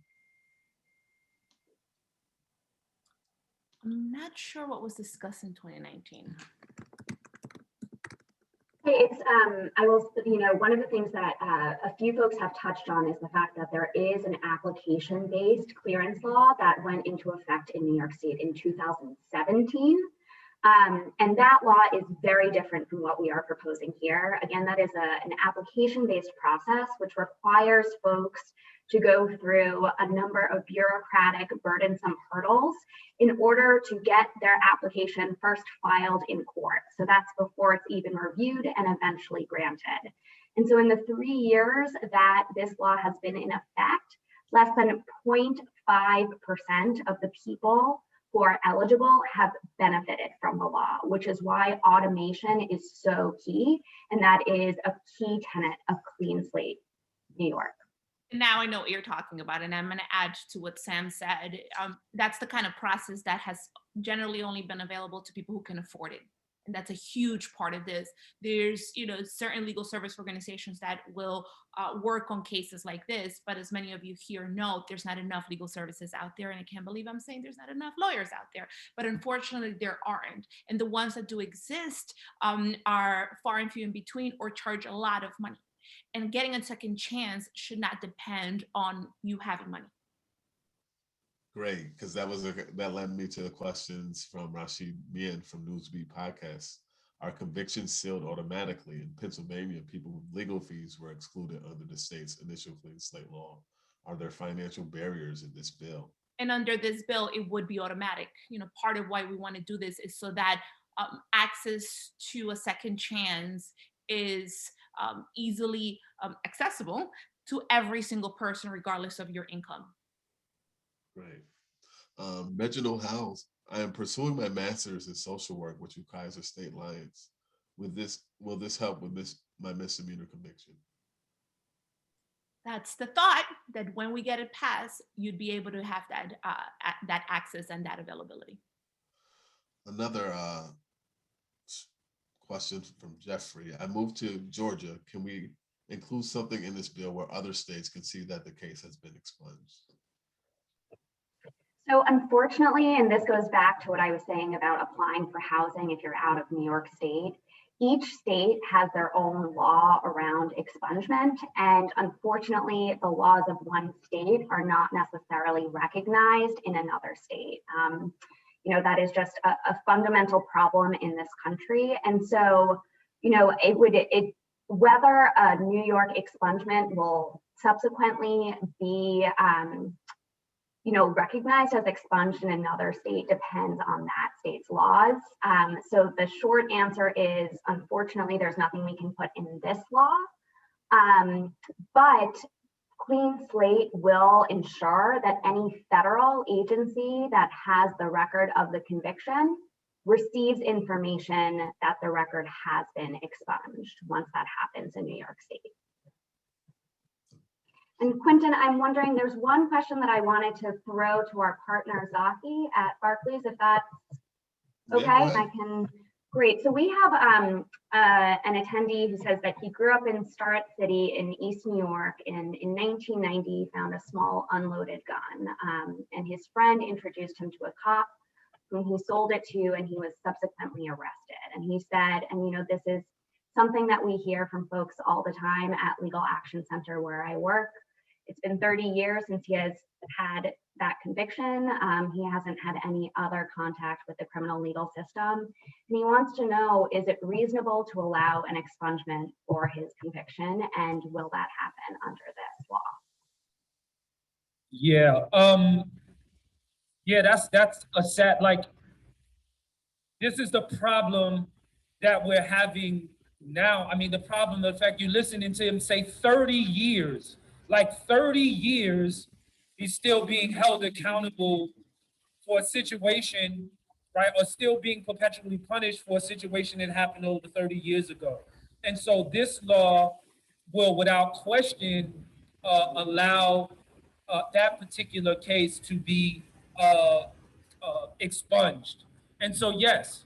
I'm not sure what was discussed in 2019. It's, I will, one of the things that a few folks have touched on is the fact that there is an application-based clearance law that went into effect in New York State in 2017. And that law is very different from what we are proposing here. Again, that is an application-based process, which requires folks to go through a number of bureaucratic, burdensome hurdles in order to get their application first filed in court. So that's before it's even reviewed and eventually granted. And so in the 3 years that this law has been in effect, less than 0.5% of the people who are eligible have benefited from the law, which is why automation is so key. And that is a key tenet of Clean Slate New York. Now I know what you're talking about, and I'm going to add to what Sam said. That's the kind of process that has generally only been available to people who can afford it. And that's a huge part of this. There's, certain legal service organizations that will work on cases like this, but as many of you here know, there's not enough legal services out there, and I can't believe I'm saying there's not enough lawyers out there, but unfortunately there aren't. And the ones that do exist are far and few in between, or charge a lot of money. And getting a second chance should not depend on you having money. Great, because that led me to the questions from Rashid Mian from Newsbeat Podcast. Are convictions sealed automatically? In Pennsylvania, people with legal fees were excluded under the state's initial Clean Slate law. Are there financial barriers in this bill? And under this bill, it would be automatic. Part of why we want to do this is so that access to a second chance is easily accessible to every single person, regardless of your income. Right. Reginald Howes, I am pursuing my master's in social work with you Kaiser State Lions. Will this help with my misdemeanor conviction? That's the thought, that when we get it passed, you'd be able to have that access and that availability. Another question from Jeffrey. I moved to Georgia. Can we include something in this bill where other states can see that the case has been expunged? So unfortunately, and this goes back to what I was saying about applying for housing if you're out of New York State, each state has their own law around expungement. And unfortunately, the laws of one state are not necessarily recognized in another state. That is just a fundamental problem in this country. And so, whether a New York expungement will subsequently be recognized as expunged in another state depends on that state's laws. So the short answer is, unfortunately, there's nothing we can put in this law, but Clean Slate will ensure that any federal agency that has the record of the conviction receives information that the record has been expunged once that happens in New York State. And Quentin, I'm wondering, there's one question that I wanted to throw to our partner Zaki at Barclays, if that's okay. I can, great. So we have an attendee who says that he grew up in Starrett City in East New York. In 1990, he found a small unloaded gun, and his friend introduced him to a cop whom he sold it to, and he was subsequently arrested. And he said, and you know, this is something that we hear from folks all the time at Legal Action Center where I work. It's been 30 years since he has had that conviction. He hasn't had any other contact with the criminal legal system. And he wants to know, is it reasonable to allow an expungement for his conviction? And will that happen under this law? Yeah, yeah, that's a sad, like, this is the problem that we're having now. I mean, the problem, the fact you're listening to him say 30 years, like 30 years, he's still being held accountable for a situation, right? Or still being perpetually punished for a situation that happened over 30 years ago. And so this law will, without question, allow that particular case to be expunged. And so, yes,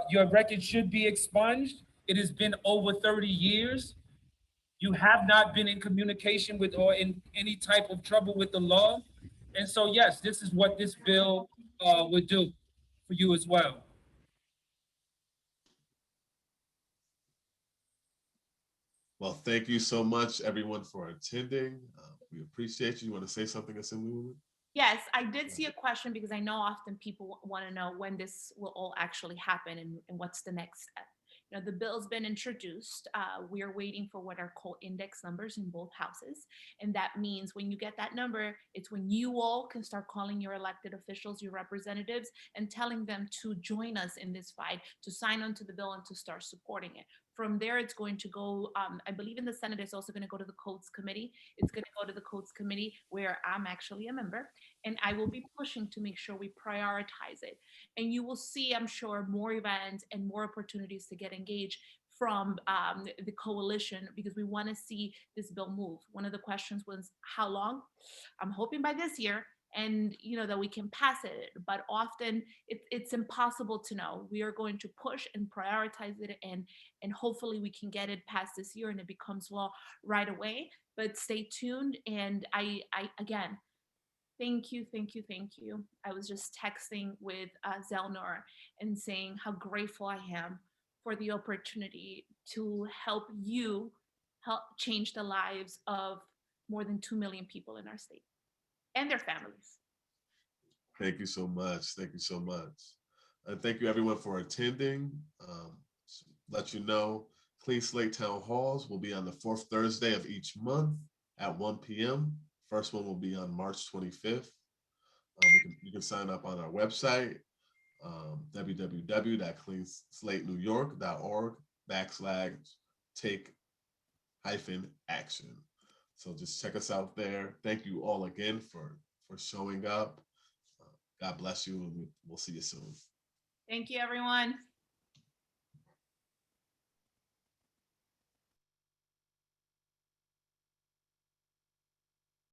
your record should be expunged. It has been over 30 years. You have not been in communication with or in any type of trouble with the law. And so, yes, this is what this bill would do for you as well. Well, thank you so much, everyone, for attending. We appreciate you. You want to say something, Assemblywoman? Yes, I did see a question because I know often people want to know when this will all actually happen and what's the next step. You know, the bill's been introduced. We are waiting for what are called index numbers in both houses. And that means when you get that number, it's when you all can start calling your elected officials, your representatives, and telling them to join us in this fight, to sign onto the bill and to start supporting it. From there, it's going to go, I believe in the Senate, it's also going to go to the Codes Committee. It's going to go to the Codes Committee where I'm actually a member, and I will be pushing to make sure we prioritize it. And you will see, I'm sure, more events and more opportunities to get engaged from the coalition because we want to see this bill move. One of the questions was how long? I'm hoping by this year, and you know that we can pass it, but often it's impossible to know. We are going to push and prioritize it, and hopefully we can get it passed this year and it becomes law right away. But stay tuned, and I again, thank you. I was just texting with Zelnor and saying how grateful I am for the opportunity to help you help change the lives of more than 2 million people in our state and their families. Thank you so much. Thank you so much. And thank you everyone for attending. Let you know, Clean Slate Town Halls will be on the fourth Thursday of each month at 1 p.m. First one will be on March 25th. You can sign up on our website, www.cleanslate.org/take-action. So just check us out there. Thank you all again for showing up. God bless you, and we'll see you soon. Thank you, everyone.